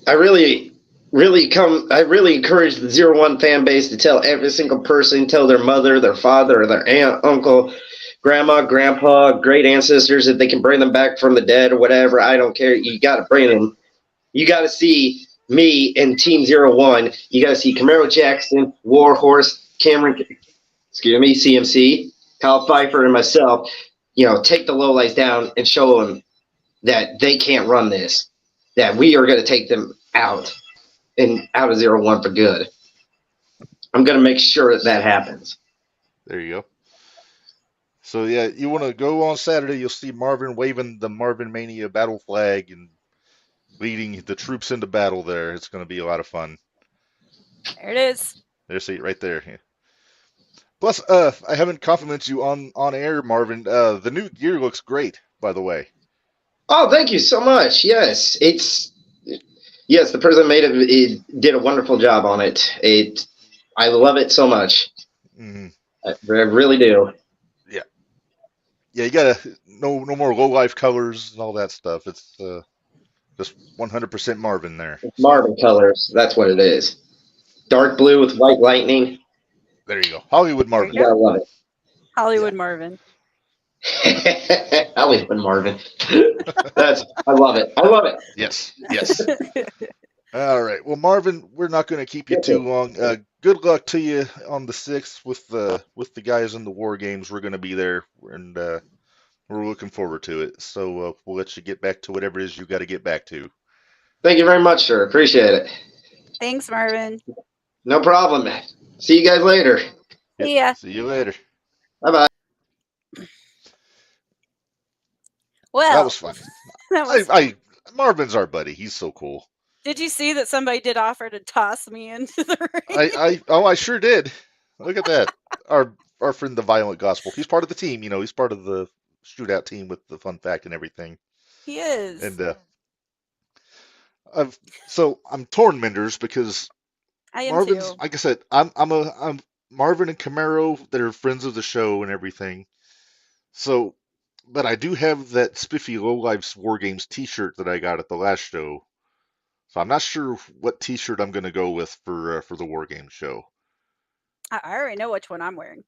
S4: I really encourage the 01 fan base to tell every single person, tell their mother, their father, or their aunt, uncle, grandma, grandpa, great ancestors, if they can bring them back from the dead or whatever. I don't care. You got to bring them. You got to see me and Team 01. You got to see Camaro Jackson, Warhorse, Cameron, CMC, Kyle Pfeiffer, and myself, take the lowlights down and show them that they can't run this, that we are going to take them out of 01 for good. I'm going to make sure that happens.
S1: There you go. So, yeah, you want to go on Saturday, you'll see Marvin waving the Marvin Mania battle flag and leading the troops into battle there. It's going to be a lot of fun.
S2: There it is.
S1: There's it right there. Yeah. Plus, I haven't complimented you on air, Marvin. The new gear looks great, by the way.
S4: Oh, thank you so much. Yes, the person that made it did a wonderful job on it. I love it so much.
S1: Mm-hmm.
S4: I really do.
S1: Yeah. Yeah, you gotta no more low life colors and all that stuff. It's just 100% Marvin there.
S4: Marvin colors. That's what it is. Dark blue with white lightning.
S1: There you go. Hollywood Marvin.
S4: You gotta love it.
S2: Hollywood Marvin.
S4: Hollywood Marvin. I love it. I love it.
S1: Yes. All right. Well, Marvin, we're not going to keep you too long. Good luck to you on the 6th with the guys in the WarGames. We're going to be there, and we're looking forward to it. So we'll let you get back to whatever it is you got to get back to.
S4: Thank you very much, sir. Appreciate it.
S2: Thanks, Marvin.
S4: No problem. See you guys later.
S2: See ya.
S1: See you later.
S4: Bye-bye.
S2: Well,
S1: that was fun. Marvin's our buddy. He's so cool.
S2: Did you see that somebody did offer to toss me into the ring?
S1: I sure did. Look at that. Our friend, the Violent Gospel. He's part of the team. He's part of the shootout team with the fun fact and everything.
S2: He is.
S1: And I'm torn, Minderz, because
S2: I am
S1: Marvin's,
S2: too.
S1: like I said, I'm Marvin and Camaro that are friends of the show and everything. So, but I do have that spiffy Low Life's WarGames T-shirt that I got at the last show. So I'm not sure what T-shirt I'm going to go with for the WarGames show.
S2: I already know which one I'm wearing.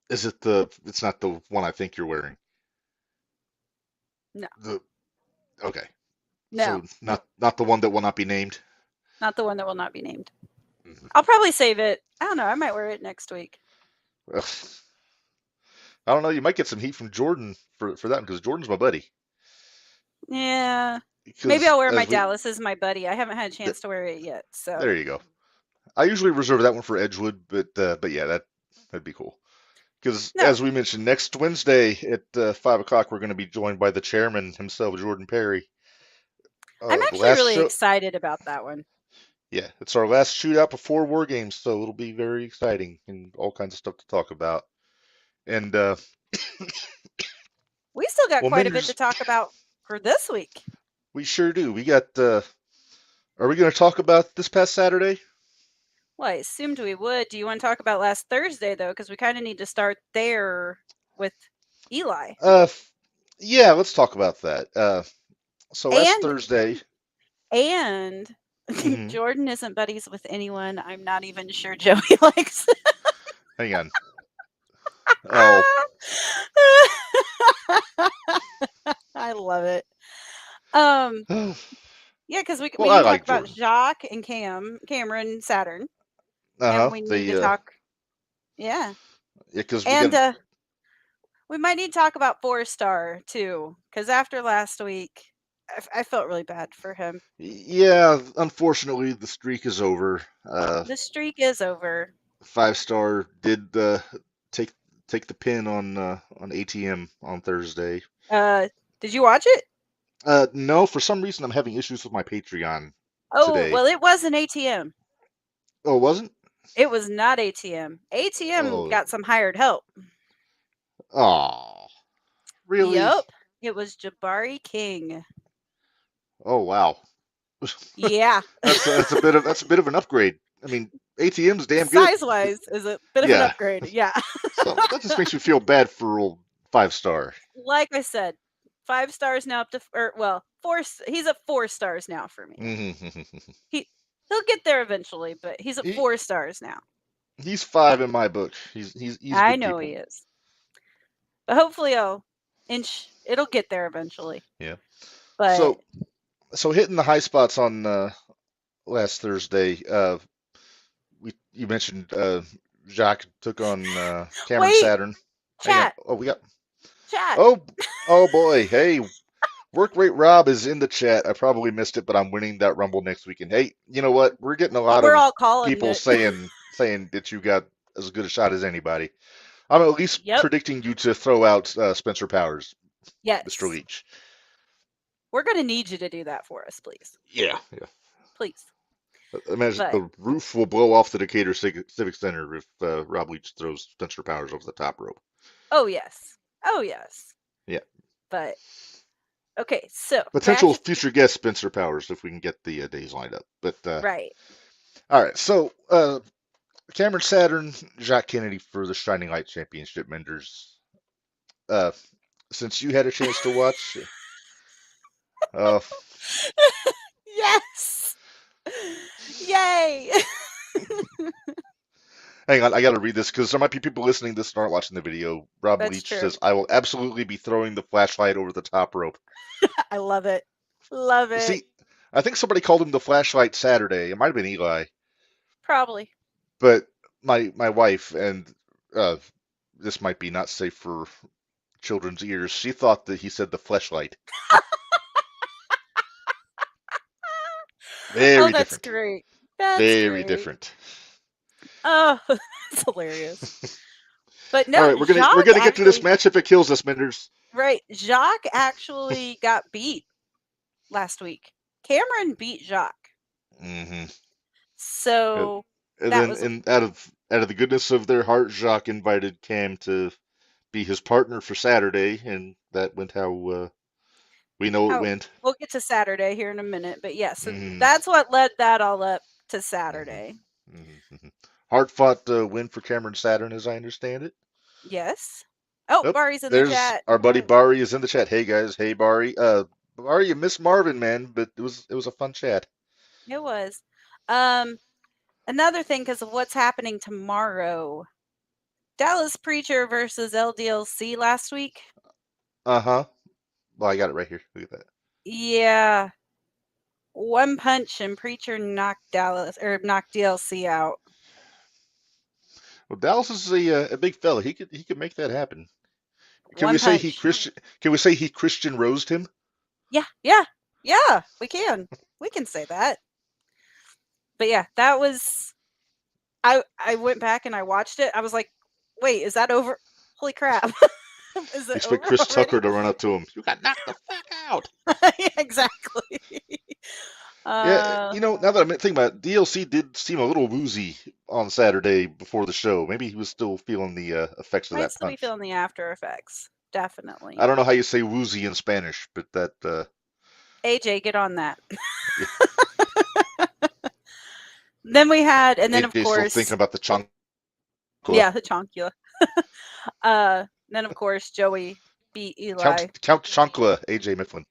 S1: Is it it's not the one I think you're wearing?
S2: No.
S1: Okay.
S2: No.
S1: So not the one that will not be named?
S2: Not the one that will not be named. I'll probably save it. I don't know. I might wear it next week.
S1: Well, I don't know. You might get some heat from Jordan for that because Jordan's my buddy.
S2: Yeah.
S1: Because
S2: Maybe I'll wear my Dallas as my buddy. I haven't had a chance to wear it yet. So
S1: there you go. I usually reserve that one for Edgewood, but yeah, that'd be cool. Because as we mentioned, next Wednesday at 5 o'clock, we're going to be joined by the chairman himself, Jordan Perry.
S2: I'm actually really excited about that one.
S1: Yeah, it's our last shootout before WarGames, so it'll be very exciting and all kinds of stuff to talk about. And
S2: we still got quite a bit to talk about for this week.
S1: We sure do. We got. Are we going to talk about this past Saturday?
S2: Well, I assumed we would. Do you want to talk about last Thursday though? Because we kind of need to start there with Eli.
S1: Yeah, let's talk about that. So last Thursday.
S2: And Jordan isn't buddies with anyone I'm not even sure Joey likes.
S1: Hang on. Oh.
S2: I love it. Yeah, because we need to talk about Jacques and Cameron, Saturn. And we need to talk. Yeah.
S1: Yeah, because
S2: we might need to talk about 4-star too, because after last week, I felt really bad for him.
S1: Yeah, unfortunately, the streak is over.
S2: The streak is over.
S1: 5-star did take the pin on ATM on Thursday.
S2: Did you watch it?
S1: No, for some reason I'm having issues with my Patreon today.
S2: Well, it was an ATM.
S1: Oh, it wasn't?
S2: It was not ATM. ATM got some hired help.
S1: Oh, really?
S2: Yep. It was Jabari King.
S1: Oh, wow.
S2: Yeah.
S1: that's a bit of an upgrade. I mean, ATM's damn good.
S2: Size-wise is a bit of an upgrade. Yeah.
S1: So that just makes me feel bad for old 5-star.
S2: Like I said, 5 stars now up to 4. He's at 4 stars now for me. He'll get there eventually, but he's at 4 stars now.
S1: He's 5 in my book. He's
S2: I know he is. But hopefully it'll get there eventually.
S1: Yeah.
S2: But
S1: so hitting the high spots on last Thursday, you mentioned Jacques took on Cameron Saturn.
S2: Chat.
S1: Oh, we got
S2: chat.
S1: Oh boy. Hey, Work Rate Rob is in the chat. I probably missed it, but I'm winning that Rumble next weekend. Hey, you know what? We're getting a lot of people saying that you got as good a shot as anybody. I'm at least predicting you to throw out Spencer Powers.
S2: Yes.
S1: Mr. Leach.
S2: We're going to need you to do that for us, please.
S1: Yeah.
S2: Please.
S1: I imagine the roof will blow off the Decatur Civic Center if Rob Leach throws Spencer Powers over the top rope.
S2: Oh, yes.
S1: Yeah.
S2: But, okay, so.
S1: Potential future guest Spencer Powers if we can get the days lined up. But
S2: right.
S1: All right, so Cameron Saturn, Jacques Kennedy for the Shining Light Championship, Minderz. Since you had a chance to watch.
S2: Yes. Yay.
S1: Hang on, I got to read this because there might be people listening to this and aren't watching the video. Rob Leach says, I will absolutely be throwing the flashlight over the top rope.
S2: I love it. Love it.
S1: See, I think somebody called him the Flashlight Saturday. It might have been Eli.
S2: Probably.
S1: But my wife, and this might be not safe for children's ears, she thought that he said the fleshlight. Very different.
S2: That's great. That's
S1: very different.
S2: Oh, that's hilarious. But no,
S1: all right, we're gonna get to this match if it kills us, Minderz.
S2: Right, Jacques actually got beat last week. Cameron beat Jacques.
S1: Mm-hmm.
S2: So
S1: and out of the goodness of their heart, Jacques invited Cam to be his partner for Saturday, and that went how we know it went.
S2: We'll get to Saturday here in a minute, but yes, so that's what led that all up to Saturday.
S1: Mm-hmm. Hard-fought win for Cameron Saturn, as I understand it.
S2: Yes. Oh, Bari's in the chat.
S1: Our buddy Bari is in the chat. Hey guys, hey Bari. Bari, you missed Marvin, man, but it was a fun chat.
S2: It was. Another thing, because of what's happening tomorrow, Dallas Preacher versus LDLC last week.
S1: Uh-huh. Well, I got it right here. Look at that.
S2: Yeah. one punch and Preacher knocked DLC out.
S1: Well, Dallas is a big fella. He could make that happen. Can
S2: One
S1: we say
S2: punch.
S1: Can we say he Christian Rosed him?
S2: Yeah. We can. We can say that. But yeah, that was. I went back and I watched it. I was like, wait, is that over? Holy crap! Is it
S1: Expect
S2: over
S1: Chris
S2: already?
S1: Tucker to run up to him. You got knocked the fuck out.
S2: Yeah, exactly.
S1: Yeah, now that I'm thinking about it, DLC did seem a little woozy on Saturday before the show. Maybe he was still feeling the effects of
S2: Might
S1: that
S2: still be
S1: punch.
S2: feeling the after effects. Definitely.
S1: I don't know how you say woozy in Spanish, but that.
S2: AJ, get on that.
S1: Yeah.
S2: Then we had, and then of
S1: AJ's
S2: course,
S1: still thinking about the chunk.
S2: Yeah, the Chonkula. Then of course Joey beat Eli.
S1: Count Chonkla, AJ Mifflin.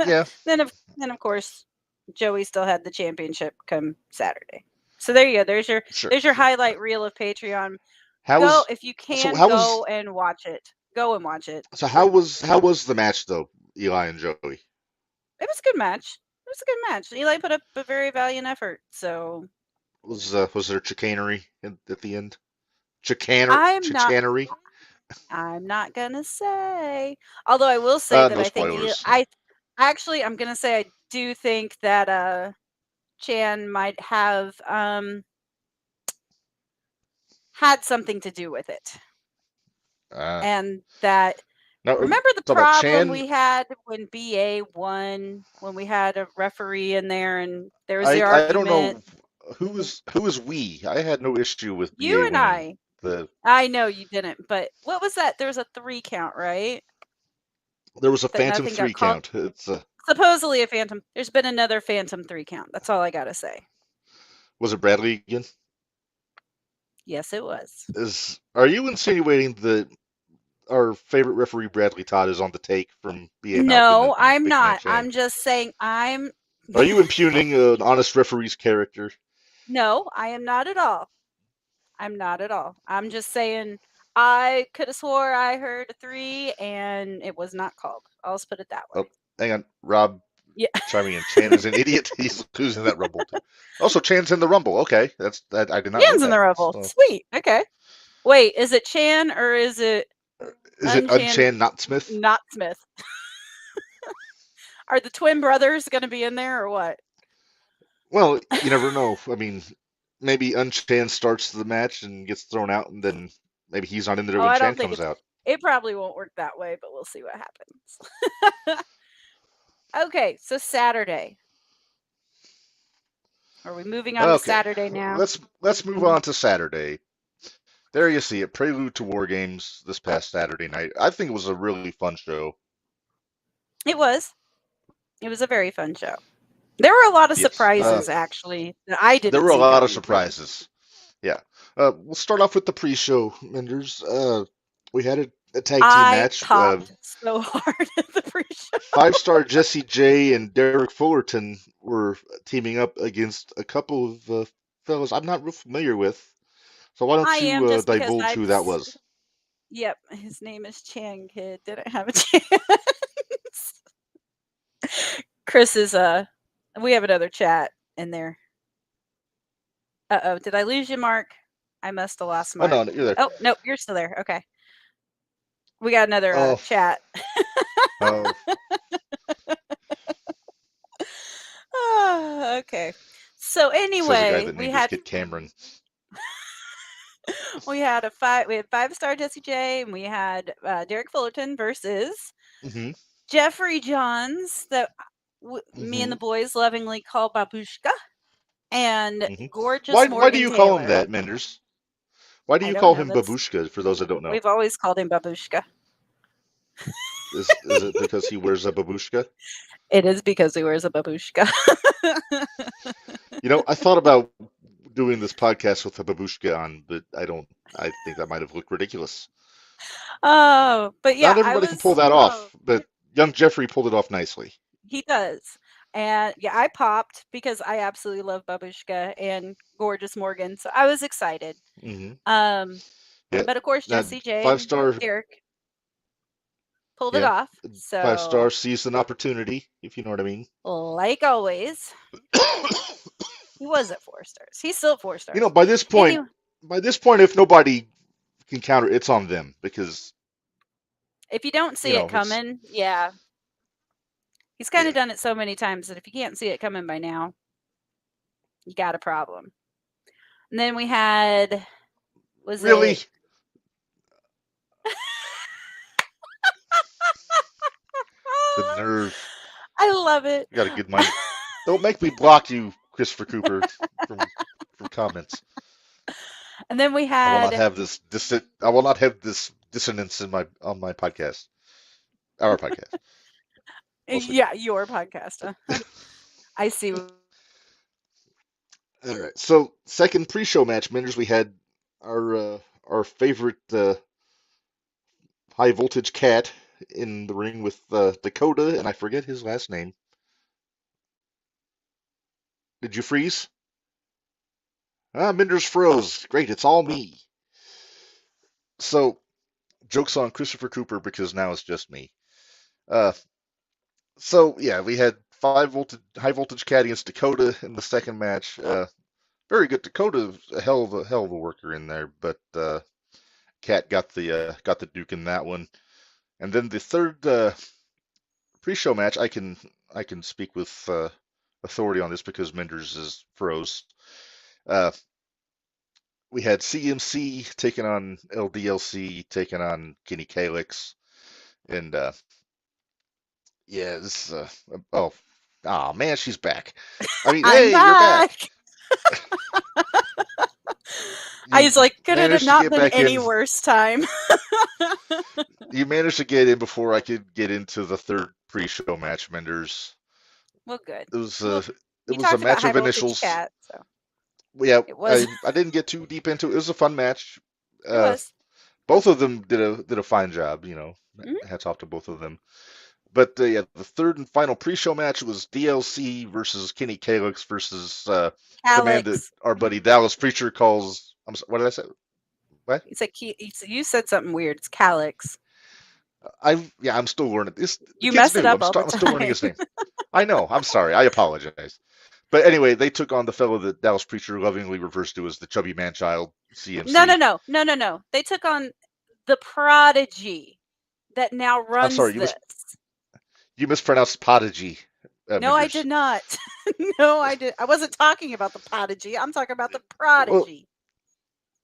S1: Yeah.
S2: Then of course Joey still had the championship come Saturday. So there you go. There's your highlight reel of Patreon. If you can go and watch it. Go and watch it.
S1: So how was the match though, Eli and Joey?
S2: It was a good match. It was a good match. Eli put up a very valiant effort. So
S1: was there chicanery at the end? Chicanery?
S2: I'm not gonna say. Although I will say that
S1: no
S2: I think
S1: spoilers.
S2: I'm gonna say I do think that Chan might have had something to do with it. And that remember the problem we had when BA won, when we had a referee in there and there was the argument.
S1: I don't know who was we. I had no issue with BA
S2: you and
S1: winning.
S2: I know you didn't, but what was that? There was a 3 count, right?
S1: There was a Phantom 3 count. It's
S2: supposedly a Phantom. There's been another Phantom 3 count. That's all I gotta say.
S1: Was it Bradley again?
S2: Yes, it was.
S1: Are you insinuating that our favorite referee Bradley Todd is on the take from BA?
S2: No, I'm not. I'm just saying Are
S1: you impugning an honest referee's character?
S2: No, I am not at all. I'm not at all. I'm just saying I could have swore I heard a 3 and it was not called. I'll just put it that way.
S1: Oh, hang on, Rob.
S2: Yeah.
S1: Chiming in. Chan is an idiot. He's losing that Rumble too. Also, Chan's in the Rumble. Okay, that I did not.
S2: Chan's in the Rumble. So. Sweet. Okay. Wait, is it Chan or is it?
S1: Is it Unchan, not Smith?
S2: Not Smith. Are the twin brothers going to be in there or what?
S1: Well, you never know. I mean, maybe Unchan starts the match and gets thrown out, and then maybe he's not in there when Chan comes out.
S2: It probably won't work that way, but we'll see what happens. Okay, so Saturday. Are we moving on to Saturday now?
S1: Let's move on to Saturday. There you see it. Prelude to WarGames this past Saturday night. I think it was a really fun show.
S2: It was. It was a very fun show. There were a lot of surprises, actually, that I didn't see.
S1: There were a lot of surprises. Yeah. We'll start off with the pre-show, Minderz. We had a tag team match.
S2: I popped so hard at the pre-show.
S1: 5-star Jesse J and Derek Fullerton were teaming up against a couple of fellas I'm not real familiar with. So why don't you divulge who that was?
S2: Yep, his name is Chan Kid. Didn't have a chance. Chris is we have another chat in there. Uh-oh, did I lose you, Mark? I must have lost Mark.
S1: Oh, no, you're there.
S2: Oh, no, you're still there. Okay. We got another chat. Okay. So anyway, we had
S1: Cameron.
S2: we had 5-star Jesse J, and we had Derek Fullerton versus Jeffrey Johns, that me and the boys lovingly call Babushka, and gorgeous Morgan
S1: Why do you
S2: Taylor.
S1: call him that, Minderz? Why do you call him Babushka, for those that don't know?
S2: We've always called him Babushka.
S1: Is it because he wears a babushka?
S2: It is because he wears a babushka.
S1: I thought about doing this podcast with a babushka on, but I think that might have looked ridiculous.
S2: Oh, but yeah.
S1: Not everybody can pull that off, but young Jeffrey pulled it off nicely.
S2: He does. And yeah, I popped because I absolutely love Babushka and gorgeous Morgan. So I was excited.
S1: Yeah.
S2: But of course, Jesse J,
S1: 5-star
S2: Derek. pulled it
S1: Yeah.
S2: off.
S1: 5-star
S2: So,
S1: seized an opportunity, if you know what I mean.
S2: like always, he was at 4 stars. He's still at 4 stars.
S1: You know, by this point, if nobody can counter, it's on them because
S2: if you don't see it coming, yeah. He's kind of done it so many times that if you can't see it coming by now, you got a problem. And then we had,
S1: really?
S2: it?
S1: The nerve.
S2: I love it.
S1: You got a good mind. Don't make me block you, Christopher Cooper, from comments.
S2: And then we had.
S1: I will not have this dissonance on my podcast. Our podcast. Mostly.
S2: Yeah, your podcast. I see.
S1: All right. So, second pre-show match, Minderz, we had our favorite high voltage cat in the ring with Dakota, and I forget his last name. Did you freeze? Minderz froze. Great, it's all me. So, joke's on Christopher Cooper because now it's just me. So yeah, we had high voltage cat against Dakota in the second match. Very good. Dakota, a hell of a worker in there, but Cat got the Duke in that one. And then the third pre-show match, I can speak with authority on this because Minderz is froze. We had CMC taking on LDLC, taking on Kenny Calix, and yeah, this oh man, she's back. I mean, hey,
S2: back.
S1: You're back.
S2: I was like, could it have not been any worse time?
S1: You managed to get in before I could get into the third pre-show match, Minderz.
S2: Well, good.
S1: It was it was a match of initials.
S2: Cat, so.
S1: Yeah,
S2: it was.
S1: I didn't get too deep into it. It was a fun match.
S2: It was.
S1: Both of them did a fine job. You know, hats off to both of them. But yeah, the third and final pre-show match was DLC versus Kenny Calix versus the man that our buddy Dallas Preacher calls. What did I say? What?
S2: You said something weird. It's Calix.
S1: I'm still learning this.
S2: You mess it up all the time.
S1: I'm still learning his name. I know. I'm sorry. I apologize. But anyway, they took on the fellow that Dallas Preacher lovingly refers to as the chubby man-child, CMC.
S2: No. They took on the prodigy that now runs this.
S1: You mispronounced Prodigy.
S2: No,
S1: Minderz.
S2: I did not. No, I did. I wasn't talking about the prodigy. I'm talking about the prodigy.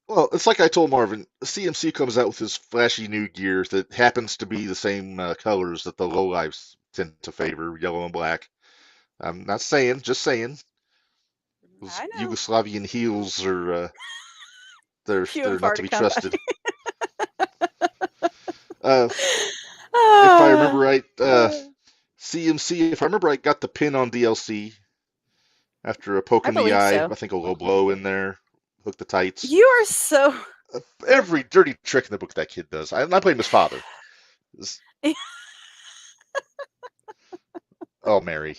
S1: Well, it's like I told Marvin. CMC comes out with his flashy new gear that happens to be the same colors that the lowlifes tend to favor, yellow and black. I'm not saying, just saying. Those Yugoslavian heels are they're not to be trusted. If I remember right, CMC, if I remember right, got the pin on DLC after a poke in the eye. So. I think a low blow in there, hook the tights.
S2: You are so
S1: every dirty trick in the book that kid does. I blame his father. Oh, Mary.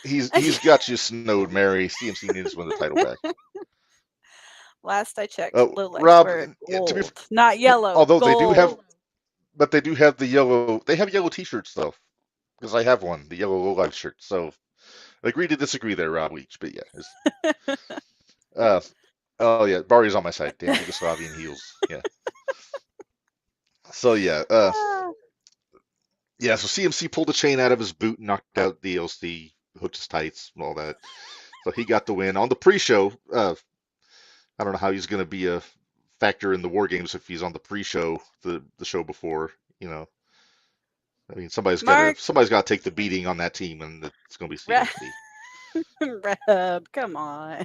S1: He's got you snowed, Mary. CMC needs to win the title back.
S2: Last I checked,
S1: Rob,
S2: gold, not yellow.
S1: Although
S2: gold.
S1: they do have the yellow. They have yellow T-shirts though, because I have one, the yellow low-life shirt. So, agree to disagree there, Rob Leach. But yeah, oh yeah, Barry's on my side. Damn Yugoslavian heels. Yeah. So yeah, yeah. So CMC pulled the chain out of his boot, knocked out DLC, hooked his tights, and all that. So he got the win on the pre-show. I don't know how he's going to be a factor in the WarGames if he's on the pre-show, the show before. You know, I mean, somebody's got to take the beating on that team, and it's going to be CMC.
S2: Reb, come on.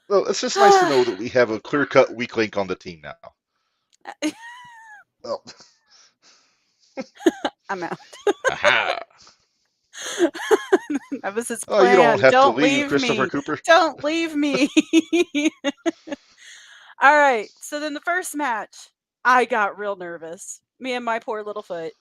S1: Well, it's just nice to know that we have a clear-cut weak link on the team now. Well.
S2: I'm out.
S1: Aha.
S2: That was his plan.
S1: Oh, you don't have
S2: to
S1: leave Christopher Cooper.
S2: Don't leave me. All right. So then the first match, I got real nervous. Me and my poor little foot.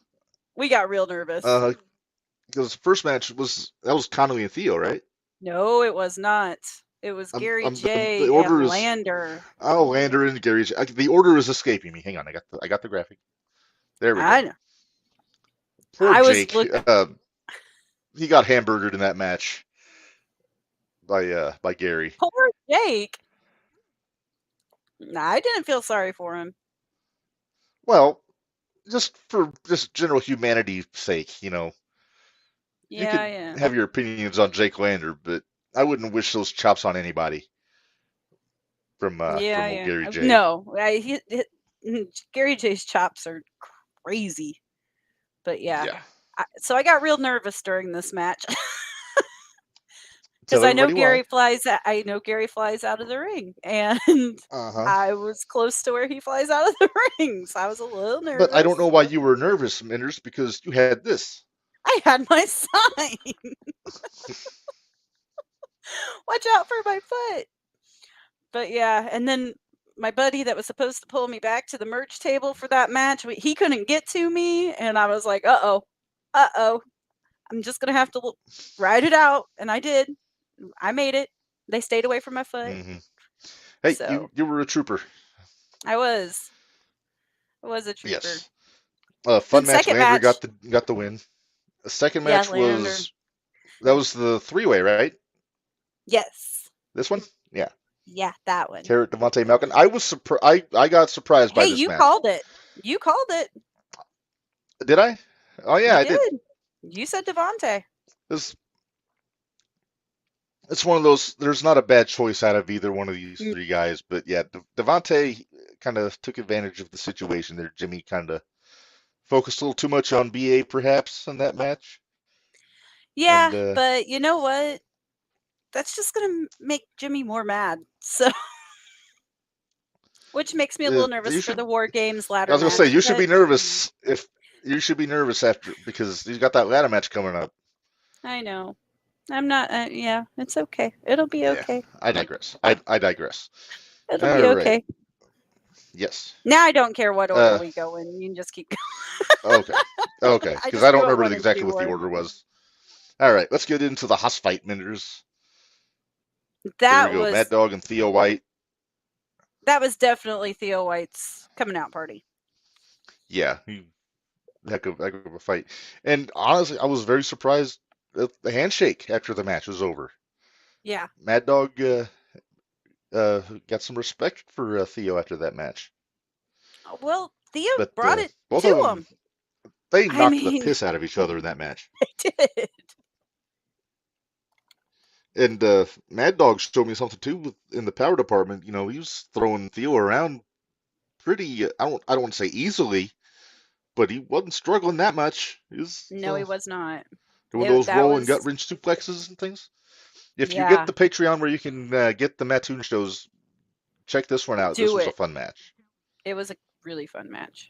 S2: We got real nervous.
S1: Because the first match was Connolly and Theo, right?
S2: No, it was not. It was
S1: I'm,
S2: Gary
S1: I'm, the
S2: J
S1: order
S2: and
S1: is
S2: Lander.
S1: Lander and Gary. The order is escaping me. Hang on, I got the graphic. There we
S2: I
S1: go.
S2: know.
S1: Poor
S2: I was
S1: Jake.
S2: look.
S1: He got hamburgered in that match by Gary.
S2: Poor Jake. Nah, I didn't feel sorry for him.
S1: Well, just for just general humanity's sake, you know, you
S2: Yeah,
S1: could
S2: yeah.
S1: have your opinions on Jake Lander, but I wouldn't wish those chops on anybody from
S2: Yeah,
S1: old
S2: yeah.
S1: Gary J.
S2: No, Gary J's chops are crazy. But yeah,
S1: Yeah.
S2: so I got real nervous during this match because
S1: Tell
S2: I know
S1: everybody why.
S2: Gary flies. I know Gary flies out of the ring, and
S1: Uh-huh.
S2: I was close to where he flies out of the ring, so I was a little
S1: But I don't
S2: nervous.
S1: know why you were nervous, Minderz, because you had this.
S2: I had my sign. Watch out for my foot. But yeah, and then my buddy that was supposed to pull me back to the merch table for that match, he couldn't get to me, and I was like, uh oh, I'm just gonna have to ride it out, and I did. I made it. They stayed away from my foot.
S1: Mm-hmm. Hey,
S2: So
S1: you were a trooper.
S2: I was a trooper.
S1: Yes.
S2: Then
S1: Fun match.
S2: second
S1: Lander
S2: match,
S1: got the win. The second
S2: yeah,
S1: match
S2: Lander.
S1: was the three-way, right?
S2: Yes.
S1: This one? Yeah.
S2: Yeah, that one.
S1: Carrot, Devontae, Malkin. I was I got surprised by
S2: Hey,
S1: this
S2: you
S1: match.
S2: called it. You called it.
S1: Did I? Oh yeah,
S2: You
S1: I did.
S2: You said Devontae.
S1: It's one of those. There's not a bad choice out of either one of these three guys, but yeah, Devontae kind of took advantage of the situation there. Jimmy kind of focused a little too much on BA perhaps in that match.
S2: Yeah,
S1: And,
S2: but you know what? That's just gonna make Jimmy more mad. So, which makes me a little nervous for the WarGames ladder
S1: I was gonna
S2: match.
S1: say you should be nervous after because he's got that ladder match coming up.
S2: I know. I'm not. Yeah, it's okay. It'll be okay.
S1: Yeah, I digress. I digress.
S2: It'll be okay.
S1: Right. Yes.
S2: Now I don't care what order we go in. You can just keep going.
S1: Okay. Because I don't remember exactly what the order was. All right, let's get into the Haas fight, Minderz.
S2: That
S1: There we go.
S2: was
S1: Mad Dog and Theo White.
S2: That was definitely Theo White's coming out party.
S1: Yeah, heck of a fight. And honestly, I was very surprised at the handshake after the match was over.
S2: Yeah.
S1: Mad Dog got some respect for Theo after that match.
S2: Well, Theo
S1: But,
S2: brought it
S1: both
S2: to
S1: of them,
S2: him.
S1: They knocked the piss out of each other in that match.
S2: They did.
S1: And Mad Dog showed me something too in the power department. You know, he was throwing Theo around pretty. I don't want to say easily, but he wasn't struggling that much. He was,
S2: No, he was not.
S1: Doing those rolling gut wrench suplexes and things. If you get the Patreon where you can get the Mattoon shows, check this one out. This was a fun match.
S2: It was a really fun match.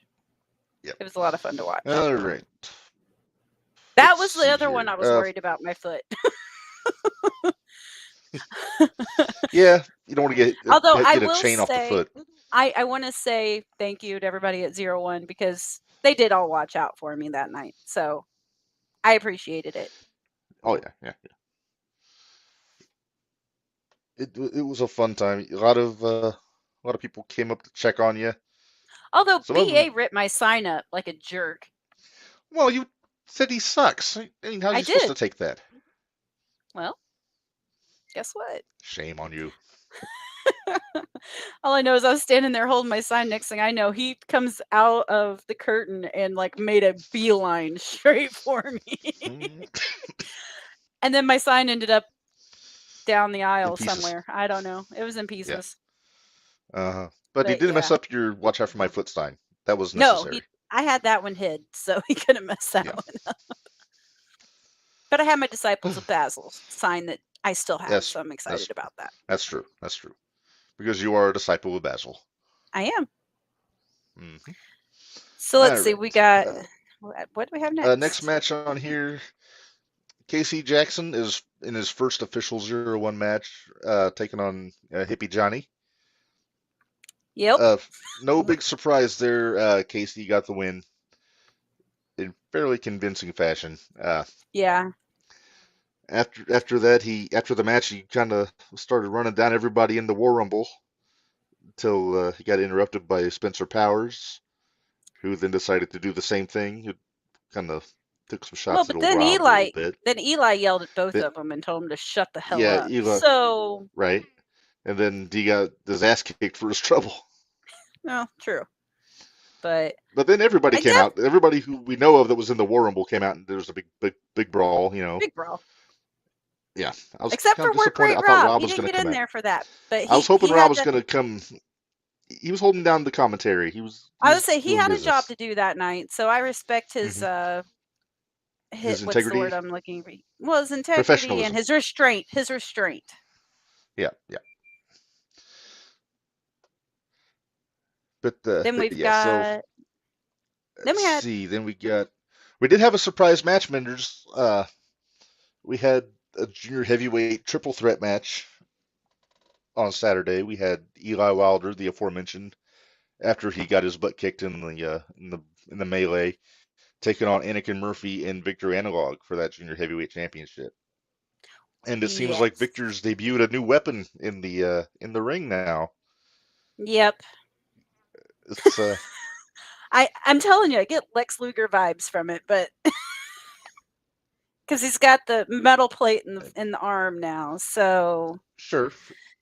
S1: Yep.
S2: It was a lot of fun to watch.
S1: All right.
S2: That was the other one I was worried about, my foot.
S1: Yeah, you don't want to get a chain off the foot.
S2: I want to say thank you to everybody at 01 because they did all watch out for me that night. So I appreciated it.
S1: Oh yeah. It was a fun time. A lot of people came up to check on you.
S2: Although BA ripped my sign up like a jerk.
S1: Well, you said he sucks. I mean, how are you supposed to take that?
S2: Well, guess what?
S1: Shame on you.
S2: All I know is I was standing there holding my sign. Next thing I know, he comes out of the curtain and like made a beeline straight for me. And then my sign ended up down the aisle somewhere. I don't know. It was in pieces.
S1: Yeah. But he didn't mess up your watch out for my foot sign. That was necessary.
S2: No, I had that one hid, so he couldn't mess that one up. But I had my Disciples of Basil sign that I still have, so I'm excited about that.
S1: That's true. Because you are a disciple of Basil.
S2: I am.
S1: Mm-hmm.
S2: So let's see. We got what do we have next?
S1: Next match on here. Casey Jackson is in his first official 0-1 match, taking on Hippie Johnny.
S2: Yep.
S1: No big surprise there. Casey got the win in fairly convincing fashion.
S2: Yeah.
S1: After the match, he kind of started running down everybody in the War Rumble until he got interrupted by Spencer Powers, who then decided to do the same thing. He kind of took some
S2: Well,
S1: shots at
S2: but
S1: old
S2: then
S1: Rob a little bit.
S2: Eli yelled at both
S1: Then,
S2: of them and told them to shut the hell
S1: yeah,
S2: up.
S1: Ela,
S2: So,
S1: right? And then he got his ass kicked for his trouble.
S2: no, true. But
S1: then everybody
S2: I
S1: came
S2: def-
S1: out. Everybody who we know of that was in the War Rumble came out, and there was a big brawl.
S2: big brawl.
S1: Yeah, I was
S2: Except
S1: kind
S2: for
S1: of
S2: Work
S1: disappointed.
S2: Rate
S1: I thought
S2: Rob.
S1: Rob
S2: He
S1: was
S2: didn't
S1: going to
S2: get
S1: come
S2: in
S1: out.
S2: there for that. But
S1: I was hoping
S2: he
S1: Rob
S2: had
S1: was
S2: to,
S1: going to come. He was holding down the commentary.
S2: I would say he
S1: doing
S2: had a
S1: business.
S2: job to do that night. So I respect his
S1: His
S2: what's the word
S1: integrity,
S2: I'm looking for? Well, his integrity and
S1: professionalism.
S2: his restraint.
S1: Yeah. But
S2: Then we've
S1: yeah, so
S2: got. Then we had.
S1: see. Then we did have a surprise match, Minderz. We had a junior heavyweight triple threat match on Saturday. We had Eli Wilder, the aforementioned, after he got his butt kicked in the melee, taking on Anakin Murphy and Victor Analog for that junior heavyweight championship. And it seems like
S2: Yes.
S1: Victor's debuted a new weapon in the ring now.
S2: Yep.
S1: It's
S2: I'm telling you, I get Lex Luger vibes from it, but because he's got the metal plate in the arm now, so
S1: sure,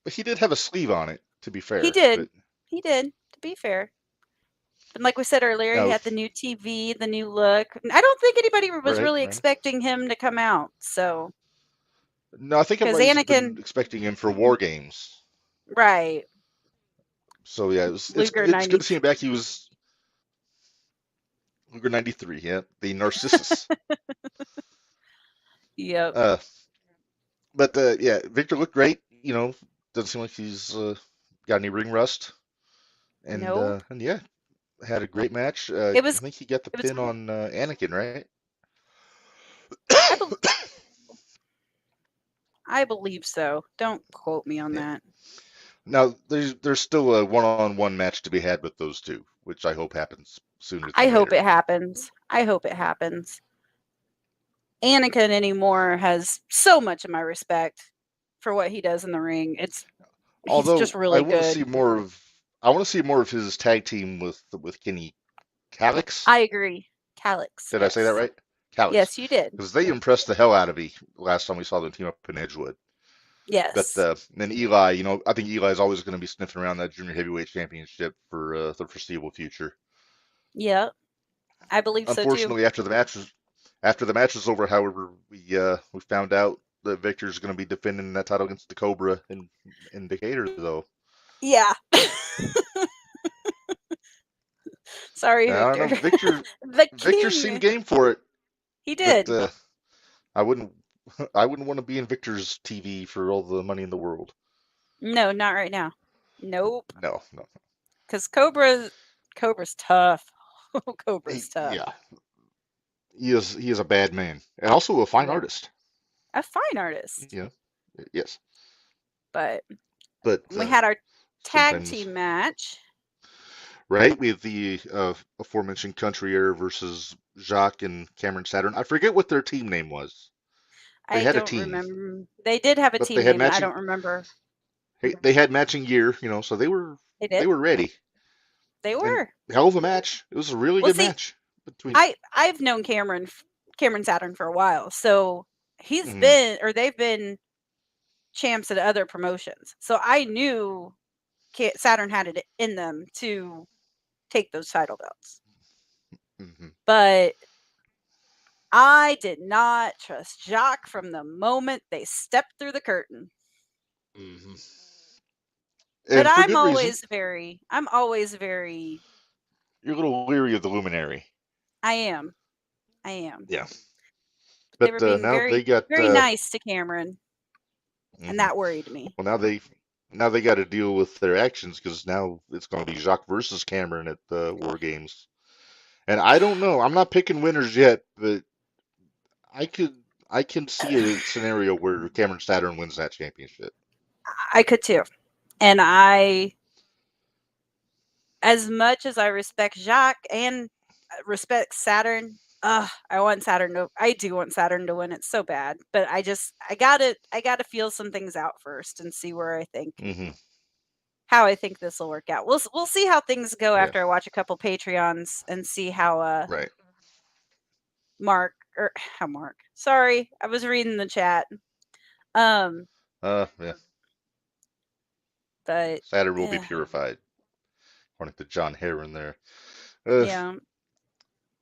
S1: but he did have a sleeve on it. To be fair,
S2: he did.
S1: But
S2: He did. To be fair, and like we said earlier, he
S1: now,
S2: had the new TV, the new look. I don't think anybody was really
S1: right.
S2: expecting him to come out. So
S1: No, I think
S2: because
S1: everybody's
S2: Anakin,
S1: been expecting him for WarGames.
S2: right?
S1: So yeah, it's
S2: Luger
S1: good
S2: 90.
S1: to see him back. He was Luger 93, yeah, the Narcissus.
S2: Yep.
S1: But yeah, Victor looked great. Doesn't seem like he's got any ring rust. And
S2: Nope.
S1: and yeah, had a great match.
S2: It was.
S1: I think he got the
S2: It was.
S1: pin on Anakin, right?
S2: I believe so. Don't quote me on
S1: Yeah.
S2: that.
S1: Now there's still a one-on-one match to be had with those two, which I hope happens sooner than
S2: I hope
S1: later.
S2: it happens. Anakin anymore has so much of my respect for what he does in the ring. He's
S1: Although
S2: just really
S1: I want to
S2: good.
S1: see more of his tag team with Kenny Calix.
S2: I agree. Calix.
S1: Did I say that right? Calix.
S2: Yes, you did.
S1: Because they impressed the hell out of me last time we saw them team up in Edgewood.
S2: Yes.
S1: But then Eli, I think Eli is always going to be sniffing around that junior heavyweight championship for the foreseeable future.
S2: Yep. I believe so too.
S1: Unfortunately, after the match was over, however, we found out that Victor's going to be defending that title against the Cobra in Decatur, though.
S2: Yeah. Sorry,
S1: I
S2: Victor.
S1: don't know. Victor seemed game for it.
S2: He did.
S1: But, I wouldn't want to be in Victor's TV for all the money in the world.
S2: No, not right now. Nope.
S1: No.
S2: Because Cobra's tough. Cobra's tough.
S1: Yeah. He is a bad man. And also a fine artist.
S2: A fine artist.
S1: Yeah. Yes.
S2: But we
S1: we
S2: had our tag team match.
S1: Right? We had the aforementioned Country Air versus Jacques and Cameron Saturn. I forget what their team name was. They had a team.
S2: Remember. They did have a team name. I don't remember.
S1: They had matching gear, so they were ready.
S2: They were.
S1: And hell of a match. It was a really good match.
S2: I've known Cameron Saturn for a while, so they've been champs at other promotions. So I knew Saturn had it in them to take those title belts.
S1: Mm-hmm.
S2: But I did not trust Jacques from the moment they stepped through the curtain.
S1: Mm-hmm.
S2: But I'm always very.
S1: You're a little leery of the Luminary.
S2: I am.
S1: Yeah.
S2: But they were being very nice to Cameron, and that worried me.
S1: Well, now they got to deal with their actions because now it's going to be Jacques versus Cameron at the WarGames. And I don't know. I'm not picking winners yet, but I can see a scenario where Cameron Saturn wins that championship.
S2: I could too. And as much as I respect Jacques and respect Saturn I want Saturn to. I do want Saturn to win. It's so bad, but I gotta feel some things out first and see where I think
S1: Mm-hmm.
S2: how I think this will work out. We'll see how things go
S1: Yeah.
S2: after I watch a couple Patreons and see how
S1: Right.
S2: Mark. Sorry, I was reading the chat.
S1: Yeah.
S2: But
S1: Saturn will be
S2: yeah,
S1: purified, according to John Heron there.
S2: yeah,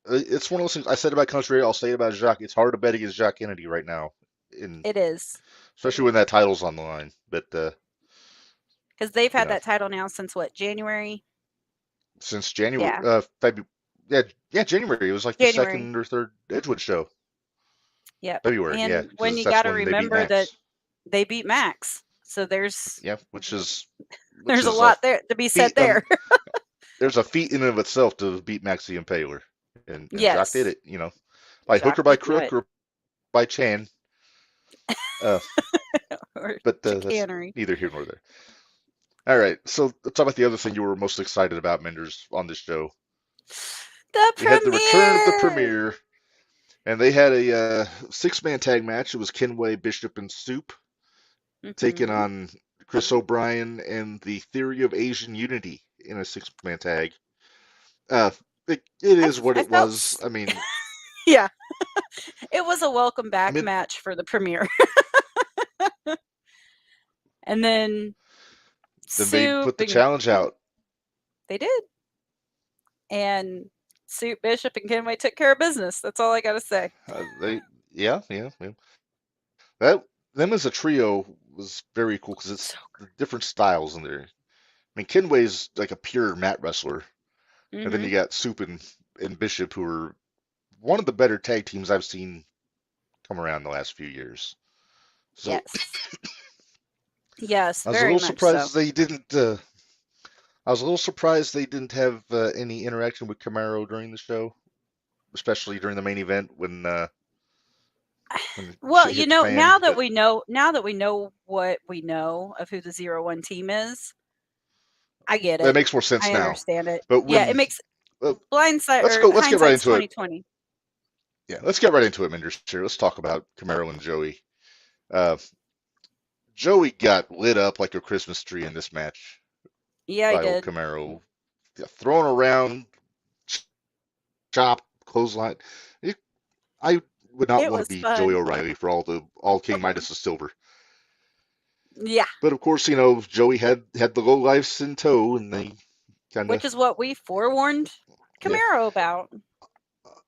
S1: It's one of those things I said about Country. I'll say it about Jacques. It's hard to bet against Jacques Kennedy right now,
S2: it is
S1: especially when that title's on the line. But
S2: because they've
S1: you
S2: had
S1: know,
S2: that title now since what, January?
S1: since January,
S2: Yeah,
S1: February, yeah, January. It was like the
S2: January.
S1: second or third Edgewood show.
S2: Yep.
S1: February, yeah,
S2: And when
S1: because
S2: you
S1: that's
S2: got to
S1: when they beat
S2: remember that
S1: Max.
S2: they beat Max, so there's
S1: Yeah, which is
S2: a
S1: a
S2: lot there to be said
S1: feat.
S2: there.
S1: There's a feat in and of itself to beat Max the Impaler, and Jacques did
S2: Yes,
S1: it. By hook or
S2: Jacques
S1: by
S2: did do
S1: crook
S2: it.
S1: or by Chan.
S2: Or
S1: But that's
S2: chicanery.
S1: neither here nor there. All right, so let's talk about the other thing you were most excited about, Minderz, on this show.
S2: The
S1: We had the return of the
S2: premiere.
S1: premiere, and they had a six-man tag match. It was Kenway, Bishop, and Soup taking
S2: Mhm.
S1: on Chris O'Brien and the Theory of Asian Unity in a six-man tag. It is what
S2: I
S1: it
S2: felt
S1: was. I mean,
S2: yeah, it was a welcome
S1: I
S2: back
S1: mean,
S2: match for the premiere. And then
S1: then they
S2: Soup
S1: put the
S2: and
S1: challenge out.
S2: they did. And Soup, Bishop, and Kenway took care of business. That's all I got to say.
S1: Yeah. That them as a trio was very cool because it's the different styles in there. I mean, Kenway's like a pure mat wrestler, and then
S2: Mm-hmm.
S1: you got Soup and Bishop, who are one of the better tag teams I've seen come around the last few years. So
S2: Yes. Yes,
S1: I was a
S2: very
S1: little
S2: much so.
S1: surprised they didn't. I was a little surprised they didn't have any interaction with Camaro during the show, especially during the main event when
S2: Well,
S1: shit hit the fan.
S2: now that we know what we know of who the 0-1 team is, I get
S1: That
S2: it.
S1: makes more sense
S2: I
S1: now.
S2: understand it.
S1: But
S2: Yeah,
S1: when
S2: it makes
S1: let's get right
S2: hindsight's
S1: into it.
S2: 2020.
S1: Yeah, let's get right into it, Minderz. Here, let's talk about Camaro and Joey. Joey got lit up like a Christmas tree in this match
S2: Yeah, I
S1: by old
S2: did.
S1: Camaro. Yeah, thrown around, chop, clothesline. I would not
S2: It
S1: want
S2: was
S1: to be
S2: fun.
S1: Joey O'Reilly for all King Midas' silver.
S2: Yeah.
S1: But of course, Joey had the low lifes in tow, and they kind
S2: Which
S1: of.
S2: is what we forewarned Camaro about.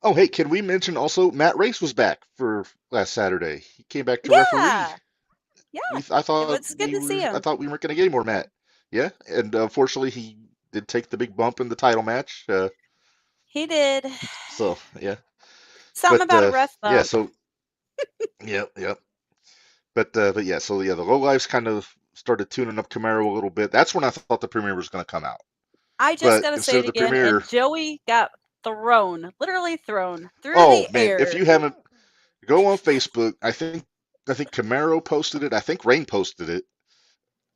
S1: Oh, hey, can we mention also Matt Race was back for last Saturday? He came back to
S2: Yeah.
S1: referee.
S2: Yeah.
S1: I thought
S2: It was good to see him.
S1: I thought we weren't going to get any more Matt. Yeah, and unfortunately, he did take the big bump in the title match.
S2: He did.
S1: So yeah,
S2: Something about a ref bump.
S1: yeah, so yeah. But yeah, so yeah, the low lives kind of started tuning up Camaro a little bit. That's when I thought the premiere was going to come out.
S2: I just got to say it again.
S1: Premiere,
S2: and Joey got literally thrown through the air.
S1: If you haven't, go on Facebook. I think Camaro posted it. I think Rain posted it.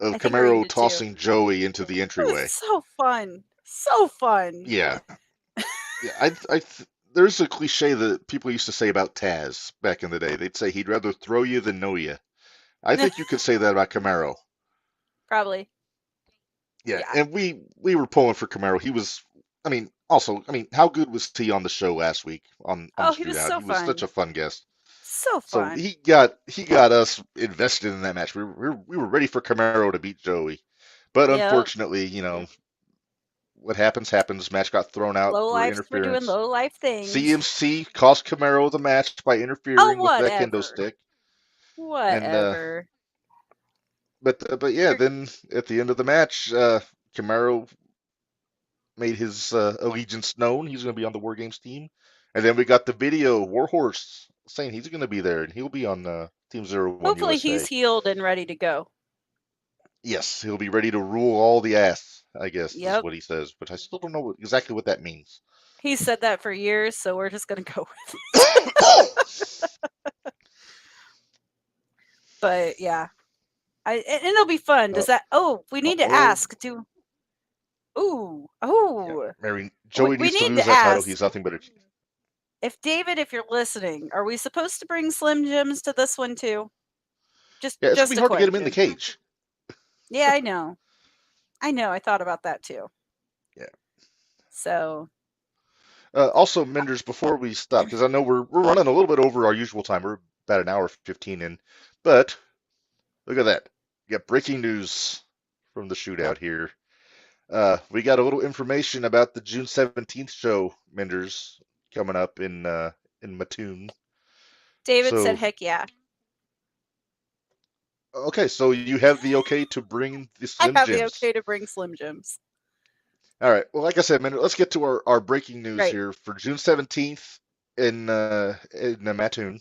S1: Of Camaro tossing Joey into the entryway.
S2: It was so fun. So fun.
S1: Yeah. Yeah, there's a cliche that people used to say about Taz back in the day. They'd say he'd rather throw you than know you. I think you could say that about Camaro.
S2: Probably.
S1: Yeah, and we were pulling for Camaro. He was, how good was he on the show last week on
S2: he was so
S1: fun. He was such a fun guest.
S2: So fun.
S1: So he got us invested in that match. We were ready for Camaro to beat Joey, but unfortunately, what happens. Match got thrown out
S2: low
S1: through
S2: life
S1: interference.
S2: We're doing low life things.
S1: CMC cost Camaro the match by interfering with that kendo stick.
S2: Whatever.
S1: And, but yeah, then at the end of the match, Camaro made his allegiance known. He's going to be on the WarGames team. And then we got the video, Warhorse, saying he's going to be there, and he'll be on Team Zero1
S2: Hopefully
S1: USA.
S2: he's healed and ready to go.
S1: Yes, he'll be ready to rule all the ass, I guess, is what he says. But I still don't know exactly what that means.
S2: He's said that for years, so we're just going to go with it. But, yeah. And it'll be fun. Does that... Oh, we need to ask. Joey
S1: needs to lose that title. He's nothing but a...
S2: if David, if you're listening, are we supposed to bring Slim Jims to this one too?
S1: Yeah, it's gonna be
S2: a
S1: hard to get him in the
S2: question.
S1: cage.
S2: Yeah, I know. I thought about that too.
S1: Yeah.
S2: So
S1: Also, Minderz, before we stop, because I know we're running a little bit over our usual time. We're about an hour 15 in, but look at that. We got breaking news from the shootout here. We got a little information about the June 17th show, Minderz, coming up in Mattoon.
S2: David said,
S1: So,
S2: "Heck yeah!"
S1: okay, so you have the okay to bring the
S2: I
S1: Slim
S2: have the
S1: Jims.
S2: okay to bring Slim Jims.
S1: All right. Well, like I said, Minderz, let's get to our breaking news
S2: Right.
S1: here for June 17th in Mattoon.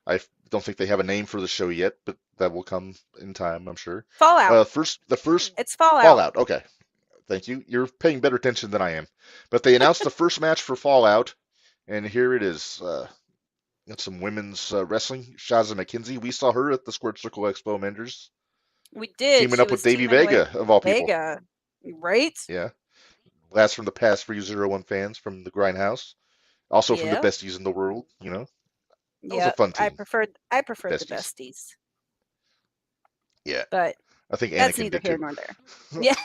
S1: I don't think they have a name for the show yet, but that will come in time, I'm sure.
S2: Fallout.
S1: The first
S2: It's Fallout.
S1: Fallout. Okay, thank you. You're paying better attention than I am. But they announced the first match for Fallout, and here it is. Got some women's wrestling. Shaza McKenzie. We saw her at the Squared Circle Expo, Minderz,
S2: We did.
S1: teaming
S2: She
S1: up
S2: was
S1: with Davey
S2: teaming
S1: Vega,
S2: with
S1: of all people.
S2: Vega, right?
S1: Yeah, blast from the past for you Zero1 fans from the Grindhouse. Also from the
S2: Yep.
S1: besties in the world. You know, that was a
S2: Yeah,
S1: fun team.
S2: I preferred the
S1: Besties.
S2: besties,
S1: Yeah,
S2: but
S1: I think
S2: that's
S1: Anakin
S2: neither
S1: did
S2: here
S1: too.
S2: nor there. Yeah.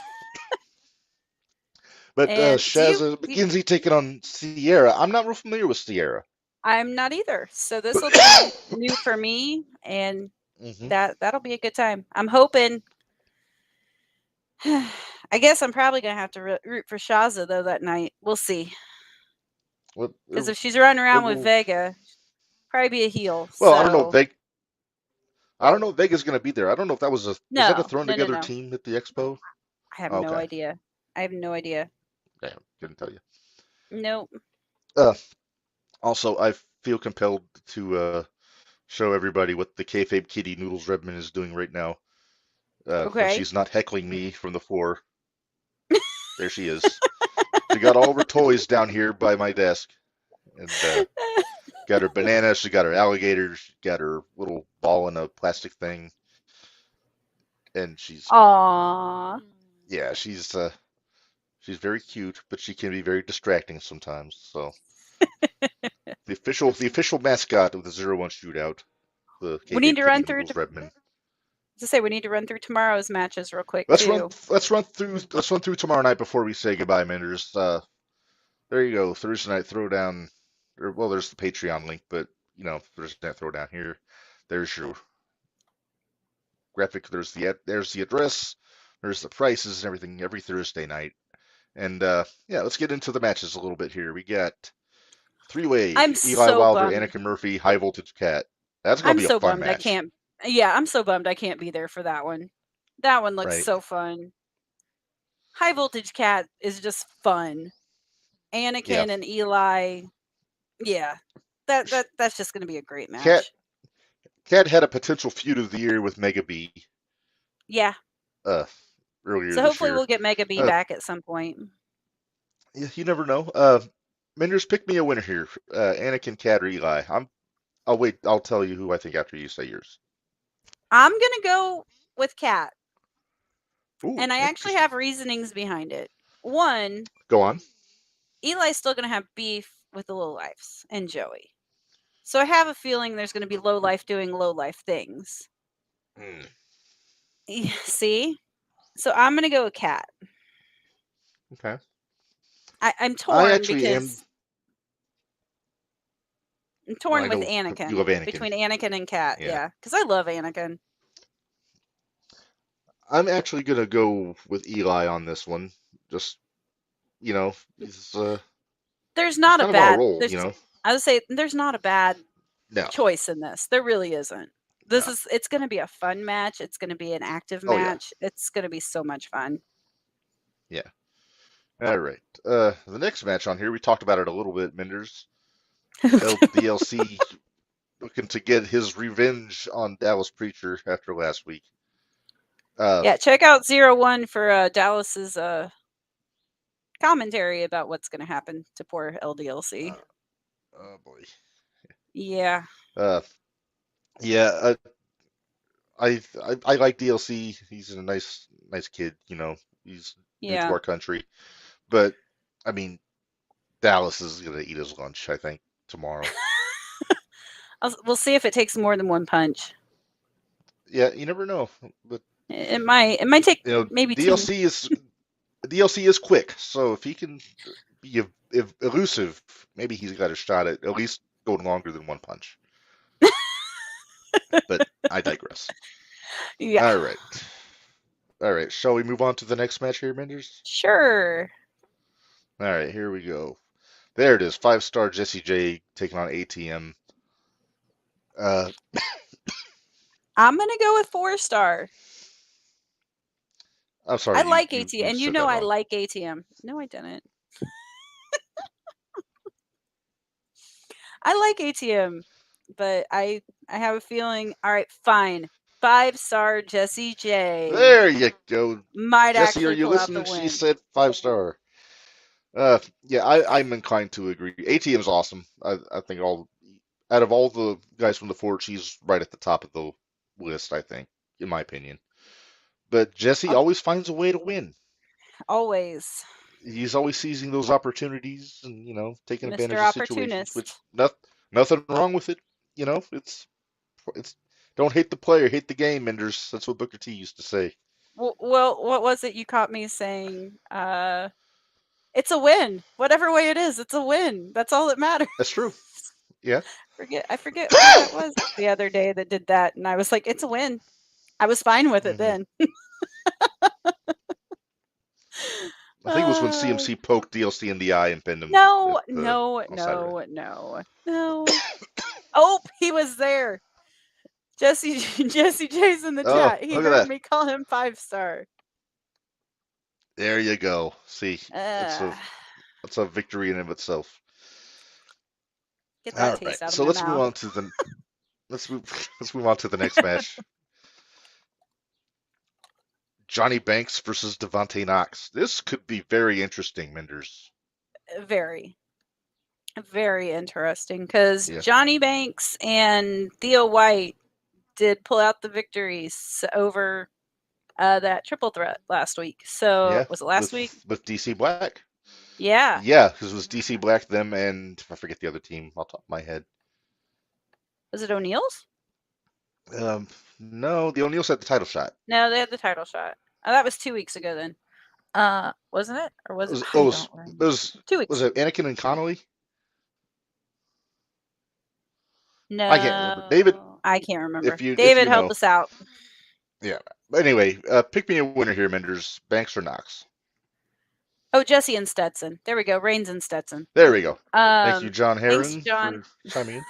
S1: But
S2: And
S1: Shaza McKenzie taking on Sierra. I'm not real familiar with Sierra.
S2: I'm not either. So this will be new for me, and
S1: Mm-hmm.
S2: that'll be a good time. I'm hoping. I guess I'm probably gonna have to root for Shaza though that night. We'll see.
S1: Well,
S2: Because if she's running around with
S1: will-
S2: Vega, probably be a heel.
S1: well,
S2: so.
S1: I don't know. I don't know if Vega's going to be there. I don't know if that was was that a thrown
S2: No.
S1: together team at the expo?
S2: I have
S1: Okay.
S2: no idea.
S1: Yeah, couldn't tell you.
S2: Nope.
S1: Also, I feel compelled to show everybody what the kayfabe kitty Noodles Redman is doing right now. When
S2: Okay.
S1: she's not heckling me from the floor. There she is. She got all of her toys down here by my desk. And got her banana, she got her alligator, she got her little ball in a plastic thing. And she's
S2: Aww.
S1: yeah, she's very cute, but she can be very distracting sometimes. So the official mascot of the 0-1 shootout, the
S2: We need to run through
S1: Noodles Redman.
S2: we need to run through tomorrow's matches real quick
S1: Let's
S2: too.
S1: run through tomorrow night before we say goodbye, Minderz. There you go, Thursday night throwdown. Well, there's the Patreon link, but you know, Thursday night throwdown here. There's your graphic. There's the address. There's the prices and everything every Thursday night. And yeah, let's get into the matches a little bit here. We got three-way
S2: I'm
S1: Eli
S2: so
S1: Wilder,
S2: bummed.
S1: Anakin Murphy, High Voltage Cat. That's gonna
S2: I'm
S1: be a
S2: so
S1: fun
S2: bummed
S1: match.
S2: I can't. Yeah, I'm so bummed I can't be there for that one. That one looks
S1: Right.
S2: so fun. High Voltage Cat is just fun. Anakin and Eli, yeah, that's just going to be a great match.
S1: Cat had a potential feud of the year with Mega B.
S2: Yeah.
S1: Earlier
S2: So
S1: this
S2: hopefully
S1: year.
S2: we'll get Mega B back at some point.
S1: Yeah, you never know. Minderz, pick me a winner here. Anakin, Cat, or Eli. I'll wait. I'll tell you who I think after you say yours.
S2: I'm gonna go with Cat.
S1: Ooh,
S2: and I actually have reasonings behind it. One,
S1: go on.
S2: Eli's still going to have beef with the Lowlifes and Joey. So I have a feeling there's going to be Lowlife doing Lowlife things. See? So I'm going to go with Cat.
S1: Okay.
S2: I'm torn
S1: I'm
S2: torn with Anakin.
S1: You love Anakin.
S2: Between Anakin and Cat, yeah. Because I love Anakin.
S1: I'm actually going to go with Eli on this one. Just, you know, he's
S2: there's not
S1: he's
S2: a bad
S1: roll, you know.
S2: I would say there's not a bad choice in this. There really isn't. It's going to be a fun match. It's going to be an active match. Yeah. It's going to be so much fun.
S1: Yeah. All right. The next match on here, we talked about it a little bit, Minderz. LDLC looking to get his revenge on Dallas Preacher after last week.
S2: Yeah, check out 0-1 for Dallas's commentary about what's going to happen to poor LDLC.
S1: Oh boy.
S2: Yeah.
S1: Yeah. I like DLC. He's a nice kid. You know, he's new to our country, but I mean, Dallas is gonna eat his lunch, I think. tomorrow.
S2: We'll see if it takes more than one punch.
S1: Yeah, you never know. But
S2: It might take maybe
S1: DLC is quick, so if he can be elusive, maybe he's got a shot at least going longer than one punch. But I digress.
S2: Yeah.
S1: All right. Shall we move on to the next match here, Minderz?
S2: Sure.
S1: All right, here we go. There it is. 5-star Jesse J taking on ATM.
S2: I'm gonna go with 4-star.
S1: I'm sorry.
S2: I like
S1: you
S2: ATM, and you
S1: said
S2: know
S1: that
S2: I
S1: wrong.
S2: like ATM. No, I didn't. I like ATM, but I have a feeling. All right, fine. 5-star Jesse J.
S1: There you go.
S2: Might
S1: Jesse, are
S2: actually
S1: you
S2: pull out the
S1: listening? She
S2: win.
S1: said 5-star. Yeah, I'm inclined to agree. ATM's awesome. I think out of all the guys from the Forge, she's right at the top of the list, I think, in my opinion. But Jesse always finds a way to win.
S2: Always.
S1: He's always seizing those opportunities and, taking advantage
S2: Mr.
S1: of situations,
S2: Opportunist.
S1: which nothing wrong with it. It's don't hate the player, hate the game, Minderz. That's what Booker T used to say.
S2: Well, what was it you caught me saying? It's a win. Whatever way it is, it's a win. That's all that matters.
S1: That's true. Yeah.
S2: I forget who that was the other day that did that, and I was like, it's a win. I was fine with it then.
S1: I think it was when CMC poked DLC in the eye and pinned him.
S2: No. Oh, he was there. Jesse J's in the chat. He heard me call him 5-star.
S1: There you go. See, that's a victory in and of itself.
S2: Get that taste out of my
S1: let's
S2: mouth.
S1: move on to the let's move on to the next match. Johnny Banks versus Devontae Knox. This could be very interesting, Minderz.
S2: Very, very interesting because Johnny Banks and Theo White did pull out the victories over that triple threat last week. So was it last week?
S1: With DC Black.
S2: Yeah.
S1: Yeah, because it was DC Black, them, and I forget the other team off the top of my head.
S2: Was it O'Neill's?
S1: No, the O'Neills had the title shot.
S2: No, they had the title shot. Oh, that was 2 weeks ago then. Wasn't it? Or was it?
S1: It was
S2: 2 weeks.
S1: Was it Anakin and Connolly?
S2: No.
S1: I can't remember. David.
S2: I can't remember. David, help us out.
S1: Yeah. But anyway, pick me a winner here, Minderz. Banks or Knox?
S2: Oh, Jesse and Stetson. There we go. Reigns and Stetson.
S1: There we go. Thank you, John Heron,
S2: thanks, John.
S1: for chiming in.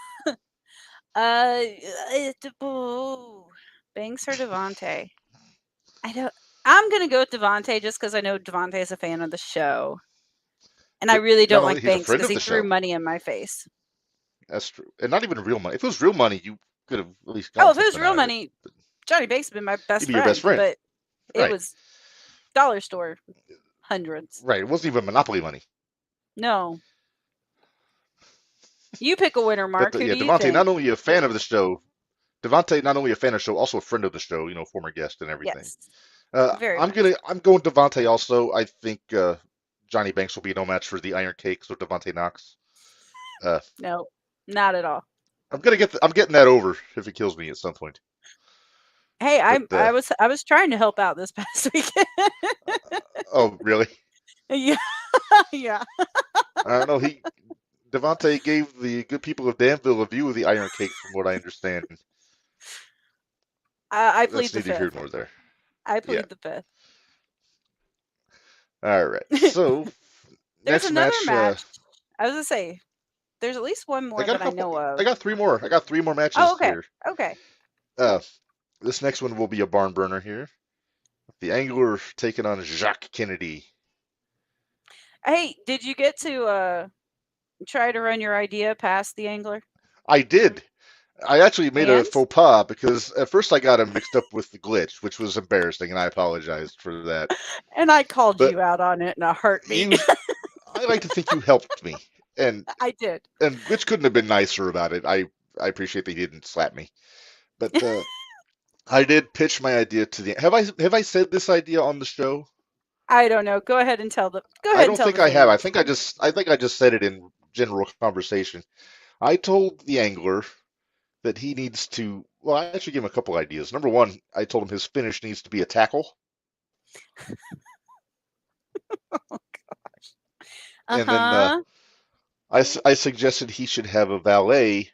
S2: Banks or Devontae? I'm gonna go with Devontae just because I know Devontae is a fan of the show, and I really don't like Banks because he threw money in my face.
S1: That's true, and not even real money. If it was real money, you could have at least.
S2: If it was real money, Johnny Banks would be my best friend.
S1: Your best friend,
S2: but it was dollar store hundreds.
S1: Right, it wasn't even Monopoly money.
S2: No. You pick a winner, Mark. Who do you
S1: Devontae,
S2: think?
S1: not only a fan of the show, Devontae not only a fan of the show, also a friend of the show. Former guest and everything.
S2: Yes.
S1: I'm going Devontae also. I think Johnny Banks will be no match for the Iron Cakes or Devontae Knox.
S2: No, not at all.
S1: I'm getting that over if it kills me at some point.
S2: Hey, I was trying to help out this past weekend.
S1: Oh, really?
S2: Yeah. Yeah.
S1: I don't know. Devontae gave the good people of Danville a view of the Iron Cakes, from what I understand.
S2: I plead the fifth.
S1: More there.
S2: I plead the fifth.
S1: All right. So
S2: there's
S1: next
S2: another match. I was gonna say, there's at least one more that I know of.
S1: I got 3 more. I got 3 more matches here.
S2: Okay.
S1: This next one will be a barn burner here. The Angler taking on Jacques Kennedy.
S2: Hey, did you get to try to run your idea past the Angler?
S1: I did. I actually made a faux pas because at first I got him mixed up with the glitch, which was embarrassing, and I apologized for that.
S2: And I called you out on it in a heartbeat.
S1: I like to think you helped me, and
S2: I did.
S1: And Glitch couldn't have been nicer about it. I appreciate that he didn't slap me, but I did pitch my idea to the. Have I said this idea on the show?
S2: I don't know. Go ahead and tell them. Go ahead.
S1: I don't think I have. I think I just said it in general conversation. I told the angler that he needs to. Well, I actually gave him a couple ideas. Number one, I told him his finish needs to be a tackle, and then
S2: Uh-huh.
S1: I suggested he should have a valet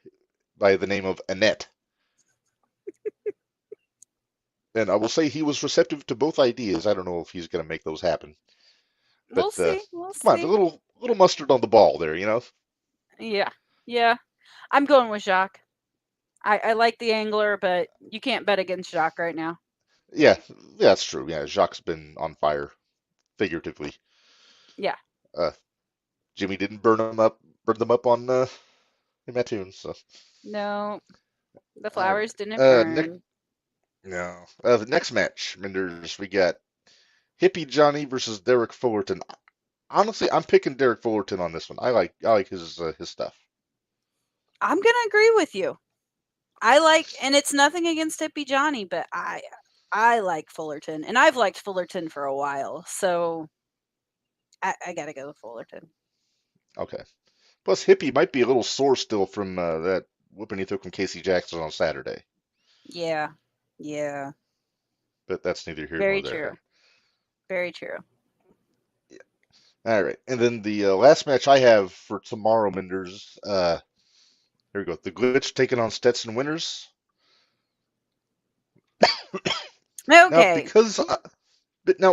S1: by the name of Annette. And I will say he was receptive to both ideas. I don't know if he's going to make those happen,
S2: We'll
S1: but
S2: see. We'll
S1: come on, a
S2: see.
S1: little mustard on the ball there, you know.
S2: Yeah. Yeah. I'm going with Jacques. I like the angler, but you can't bet against Jacques right now.
S1: Yeah, that's true. Yeah, Jacques been on fire, figuratively.
S2: Yeah.
S1: Jimmy didn't burn them up on in Mattoon, so.
S2: No. The
S1: All right.
S2: flowers didn't burn.
S1: No. The next match, Minders, we got Hippie Johnny versus Derek Fullerton. Honestly, I'm picking Derek Fullerton on this one. I like his stuff.
S2: I'm gonna agree with you. I like, and it's nothing against Hippie Johnny, but I like Fullerton, and I've liked Fullerton for a while, so I gotta go with Fullerton.
S1: Okay. Plus, Hippie might be a little sore still from that whooping he took from Casey Jackson on Saturday.
S2: Yeah. Yeah.
S1: But that's neither here
S2: Very
S1: nor there.
S2: true. Very true.
S1: All right, and then the last match I have for tomorrow, Minders. Here we go. The Glitch taking on Stetson Winters.
S2: Okay.
S1: Now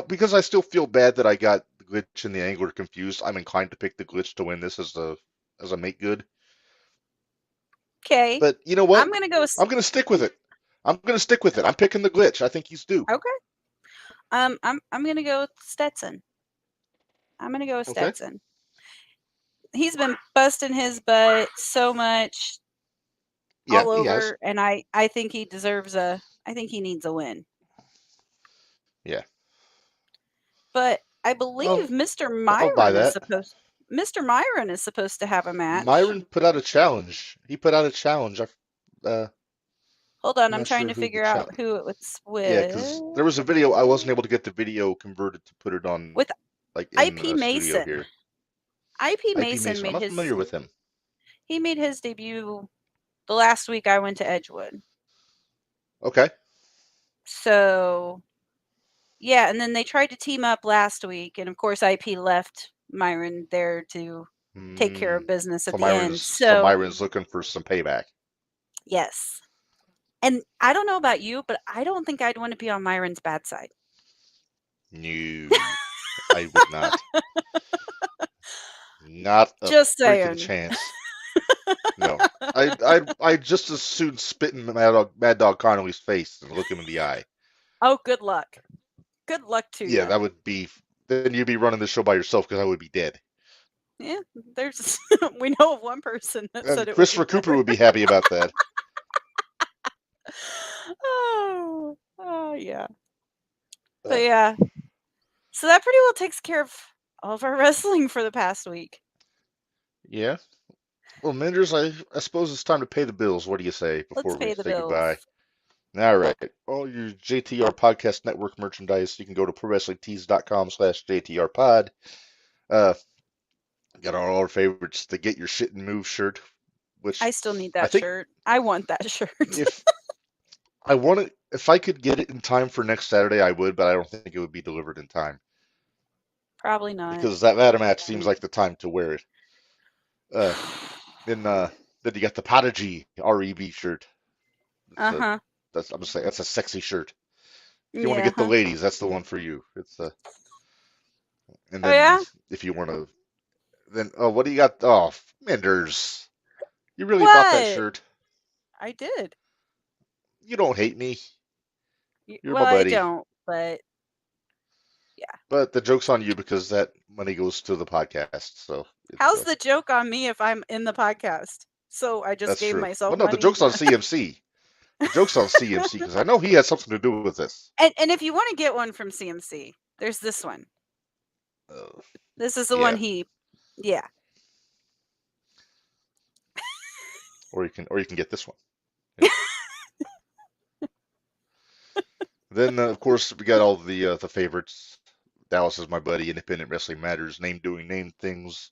S1: because I still feel bad that I got the Glitch and the Angler confused, I'm inclined to pick the Glitch to win this as a make good.
S2: Okay.
S1: But you know what?
S2: I'm gonna go.
S1: I'm gonna stick with it. I'm picking the Glitch. I think he's due.
S2: Okay. I'm gonna go with Stetson. I'm gonna go with
S1: Okay.
S2: Stetson. He's been busting his butt so much
S1: Yeah,
S2: all
S1: he has.
S2: over, and I think he deserves I think he needs a win.
S1: Yeah.
S2: But I believe Mr.
S1: I'll buy
S2: Myron is
S1: that.
S2: Mr. Myron is supposed to have a match.
S1: Myron put out a challenge. He put out a challenge.
S2: Hold on,
S1: I'm
S2: I'm
S1: not
S2: trying
S1: sure
S2: to
S1: who the
S2: figure out who it was
S1: Yeah,
S2: with.
S1: because there was a video. I wasn't able to get the video converted to put it on
S2: With
S1: like in
S2: IP
S1: the studio
S2: Mason.
S1: here.
S2: IP
S1: IP
S2: Mason
S1: Mason.
S2: made
S1: I'm not
S2: his
S1: familiar with him.
S2: he made his debut the last week I went to Edgewood.
S1: Okay.
S2: So yeah, and then they tried to team up last week, and of course IP left Myron there to take care of business at the end.
S1: So Myron's looking for some payback.
S2: Yes. And I don't know about you, but I don't think I'd want to be on Myron's bad side.
S1: No, I would not. Not a
S2: Just
S1: freaking
S2: saying.
S1: chance. No, I just as soon spit in Mad Dog Connolly's face and look him in the eye.
S2: Oh, good luck. Good luck to you.
S1: Yeah, that would be. Then you'd be running the show by yourself because I would be dead.
S2: Yeah, there's. We know of one person that said it.
S1: Christopher Cooper would be happy about that.
S2: Oh, yeah. But yeah, so that pretty well takes care of all of our wrestling for the past week.
S1: Yeah. Well, Minders, I suppose it's time to pay the bills. What do you say before we say goodbye? All right. All your JTR Podcast Network merchandise, you can go to ProWrestlingTees.com/JTRPod. Got all our favorites, the Get Your Shit and Move shirt, which
S2: I still need that shirt. I want that shirt.
S1: If I could get it in time for next Saturday, I would, but I don't think it would be delivered in time.
S2: Probably not.
S1: Because that ladder match seems like the time to wear it. Then you got the Prodigy REB shirt. I'm gonna say that's a sexy shirt. If you want to get the ladies, that's the one for you. It's and then if you want to, then what do you got? Oh, Minders, you really bought that shirt?
S2: I did.
S1: You don't hate me. You're
S2: well,
S1: my buddy.
S2: I don't, but yeah.
S1: But the joke's on you because that money goes to the podcast. So
S2: how's the joke on me if I'm in the podcast? So I just gave myself money.
S1: The joke's on CMC. The joke's on CMC because I know he has something to do with this.
S2: And if you want to get one from CMC, there's this one. This is the one he, yeah.
S1: Or you can get this one. Yeah. Then of course we got all the favorites. Dallas is my buddy. Independent Wrestling Matters. Name Doing Name Things.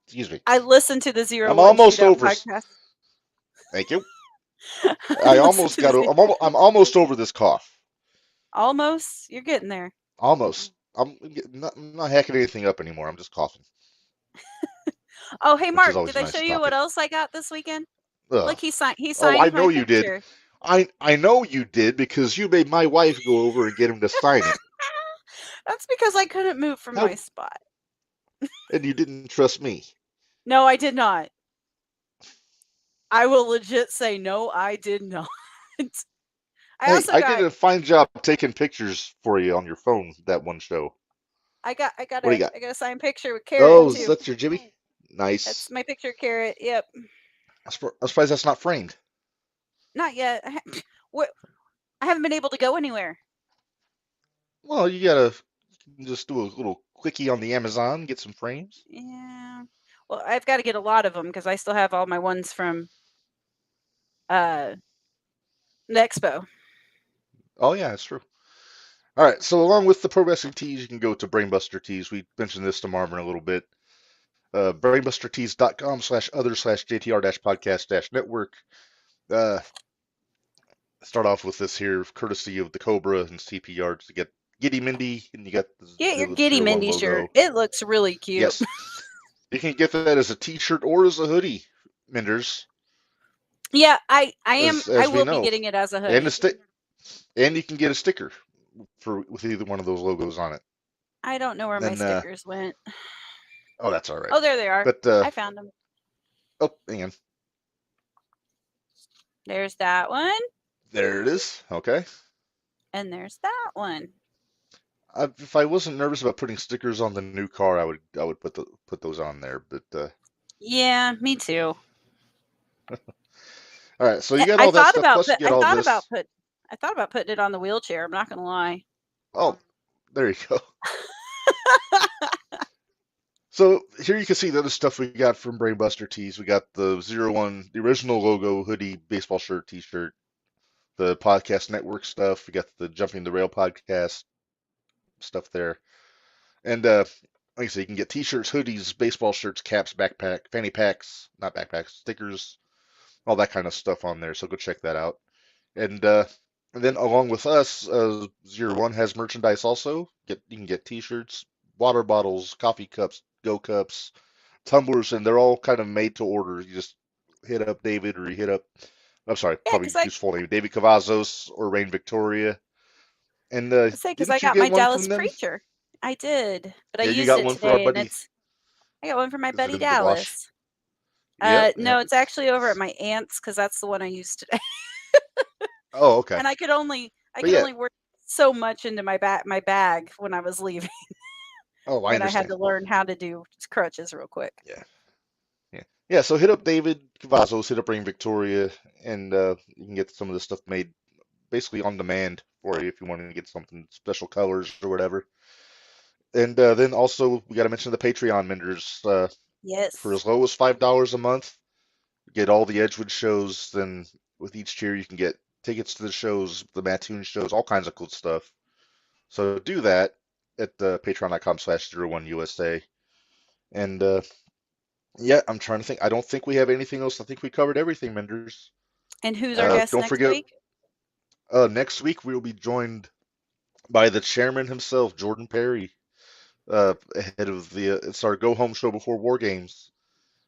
S1: Excuse me.
S2: I listened to the Zero
S1: I'm
S2: One
S1: almost
S2: Shootout
S1: over.
S2: podcast.
S1: Thank you.
S2: I
S1: I
S2: listened
S1: almost
S2: to
S1: got.
S2: the
S1: I'm almost over this cough.
S2: Almost. You're getting there.
S1: Almost. I'm not hacking anything up anymore. I'm just coughing,
S2: Oh, hey
S1: which is
S2: Mark,
S1: always
S2: did
S1: a
S2: I
S1: nice
S2: show you what
S1: topic.
S2: else I got this weekend?
S1: Ugh.
S2: Look, he signed
S1: Oh, I
S2: my
S1: know you did.
S2: picture.
S1: I know you did because you made my wife go over and get him to sign it.
S2: That's because I couldn't move from my
S1: How?
S2: spot.
S1: And you didn't trust me.
S2: No, I did not. I will legit say no, I did not. I
S1: Hey,
S2: also
S1: I
S2: got
S1: did a fine job taking pictures for you on your phone that one show.
S2: I got
S1: What do you got?
S2: a signed picture with Carrot
S1: Oh,
S2: too.
S1: that's your Jimmy?
S2: That's
S1: Nice.
S2: my picture, Carrot. Yep.
S1: I'm surprised that's not framed.
S2: Not yet. What? I haven't been able to go anywhere.
S1: Well, you can just do a little quickie on the Amazon, get some frames.
S2: Yeah. Well, I've got to get a lot of them because I still have all my ones from the expo.
S1: Oh yeah, that's true. All right, so along with the pro wrestling tees, you can go to Brainbuster Tees. We mentioned this to Marvin a little bit. brainbustertees.com/other/JTR-podcast-network. Start off with this here, courtesy of the Cobra and CPR to get Giddy Mindy, and you got
S2: Get your
S1: the
S2: Giddy
S1: 01
S2: Mindy shirt.
S1: logo.
S2: It looks really cute.
S1: Yes, you can get that as a T-shirt or as a hoodie, Minders.
S2: Yeah, I am.
S1: As
S2: I
S1: we
S2: will be
S1: know,
S2: getting it as a
S1: and
S2: hoodie.
S1: and you can get a sticker with either one of those logos on it.
S2: I don't know where my
S1: And
S2: stickers went.
S1: oh, that's all right.
S2: Oh, there they are.
S1: But
S2: I found them.
S1: oh, hang on.
S2: There's that one,
S1: There it is. Okay.
S2: and there's that one.
S1: If I wasn't nervous about putting stickers on the new car, I would put those on there. But
S2: Yeah, me too.
S1: all right, so you got all that stuff. Plus, you get all this.
S2: I thought about putting it on the wheelchair. I'm not gonna lie.
S1: Oh, there you go. So here you can see the other stuff we got from Brainbuster Tees. We got the 01, the original logo hoodie, baseball shirt, T-shirt, the podcast network stuff. We got the Jumping the Rail podcast stuff there, and like I say, you can get T-shirts, hoodies, baseball shirts, caps, backpack, fanny packs, not backpacks, stickers, all that kind of stuff on there. So go check that out. And then along with us, 01 has merchandise also. You can get T-shirts, water bottles, coffee cups, go cups, tumblers, and they're all kind of made to order. You just hit up David or you hit up, I'm sorry,
S2: Yeah,
S1: probably use full name, David Cavazos or Rain Victoria. And
S2: because I
S1: didn't you
S2: got my
S1: get one
S2: Dallas
S1: from them?
S2: Preacher. I did, but I
S1: Yeah, you
S2: used
S1: got
S2: it
S1: one for our
S2: today, and
S1: buddy.
S2: I got one for my
S1: Is it
S2: buddy
S1: in the wash?
S2: Dallas.
S1: Yep.
S2: No, it's actually over at my aunt's because that's the one I used today.
S1: Oh, okay.
S2: And I could only
S1: yeah.
S2: only work so much into my bag when I was leaving.
S1: Oh, I
S2: And I had
S1: understand.
S2: to learn how to do crutches real quick.
S1: Yeah. So hit up David Cavazos, hit up Rain Victoria, and you can get some of this stuff made basically on demand for you if you want to get something special colors or whatever. And then also we got to mention the Patreon members.
S2: Yes.
S1: For as low as $5 a month, you get all the Edgewood shows. Then with each tier, you can get tickets to the shows, the Mattoon shows, all kinds of cool stuff. So do that at patreon.com/01 USA. And yeah, I'm trying to think. I don't think we have anything else. I think we covered everything, Menders.
S2: And who's our guest
S1: Don't
S2: next
S1: forget,
S2: week?
S1: next week we will be joined by the chairman himself, Jordan Perry, ahead of it's our go home show before WarGames.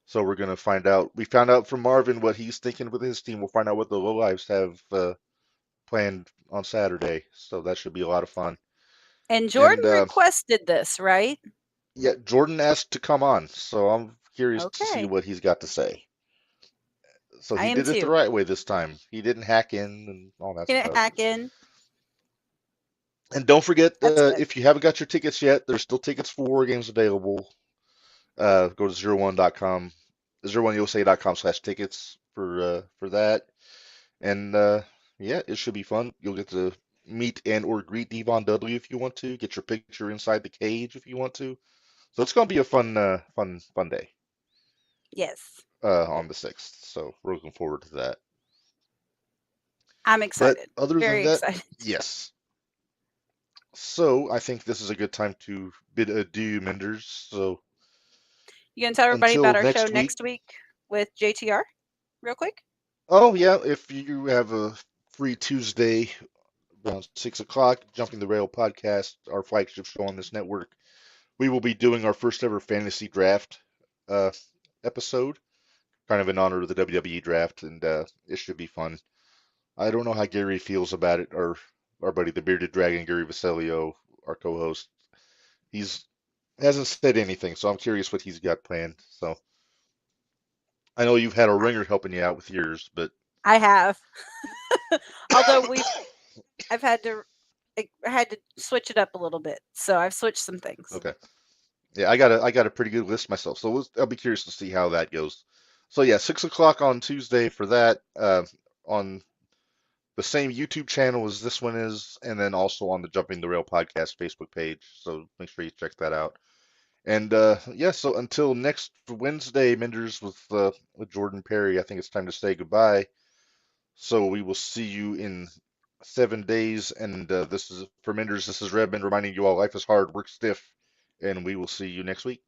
S1: So we're gonna find out. We found out from Marvin what he's thinking with his team. We'll find out what the Lowlives have planned on Saturday. So that should be a lot of fun.
S2: And Jordan requested this, right?
S1: Yeah, Jordan asked to come on, so I'm curious to see what he's got to say. So he did it the right way this time. He didn't hack in and all that stuff.
S2: He didn't hack in.
S1: And don't forget, if you haven't got your tickets yet, there's still tickets for WarGames available. Go to 01.com, 01USA.com/tickets for that. And yeah, it should be fun. You'll get to meet and or greet Devon Dudley if you want to. Get your picture inside the cage if you want to. So it's going to be a fun day.
S2: Yes.
S1: On the 6th. So we're looking forward to that.
S2: I'm excited.
S1: But other
S2: Very
S1: than that,
S2: excited.
S1: yes. So I think this is a good time to bid adieu, Minders. So
S2: You gonna tell everybody
S1: until
S2: about our show
S1: next week.
S2: next week with JTR, real quick?
S1: Oh yeah, if you have a free Tuesday around 6 o'clock, Jumping the Rail podcast, our flagship show on this network, we will be doing our first ever fantasy draft uh, episode, kind of in honor of the WWE draft, and it should be fun. I don't know how Gary feels about it, or our buddy the bearded dragon, Gary Vasilio, our co-host. He's hasn't said anything, so I'm curious what he's got planned. So I know you've had a ringer helping you out with yours, but
S2: I have. Although I've had to switch it up a little bit, so I've switched some things.
S1: okay. Yeah, I got a pretty good list myself, so I'll be curious to see how that goes. So yeah, 6 o'clock on Tuesday for that, on the same YouTube channel as this one is, and then also on the Jumping the Rail podcast Facebook page. So make sure you check that out. And yeah, so until next Wednesday, Minders with Jordan Perry, I think it's time to say goodbye. So we will see you in 7 days. And this is for Minders. This is Reb reminding you all life is hard, work stiff, and we will see you next week.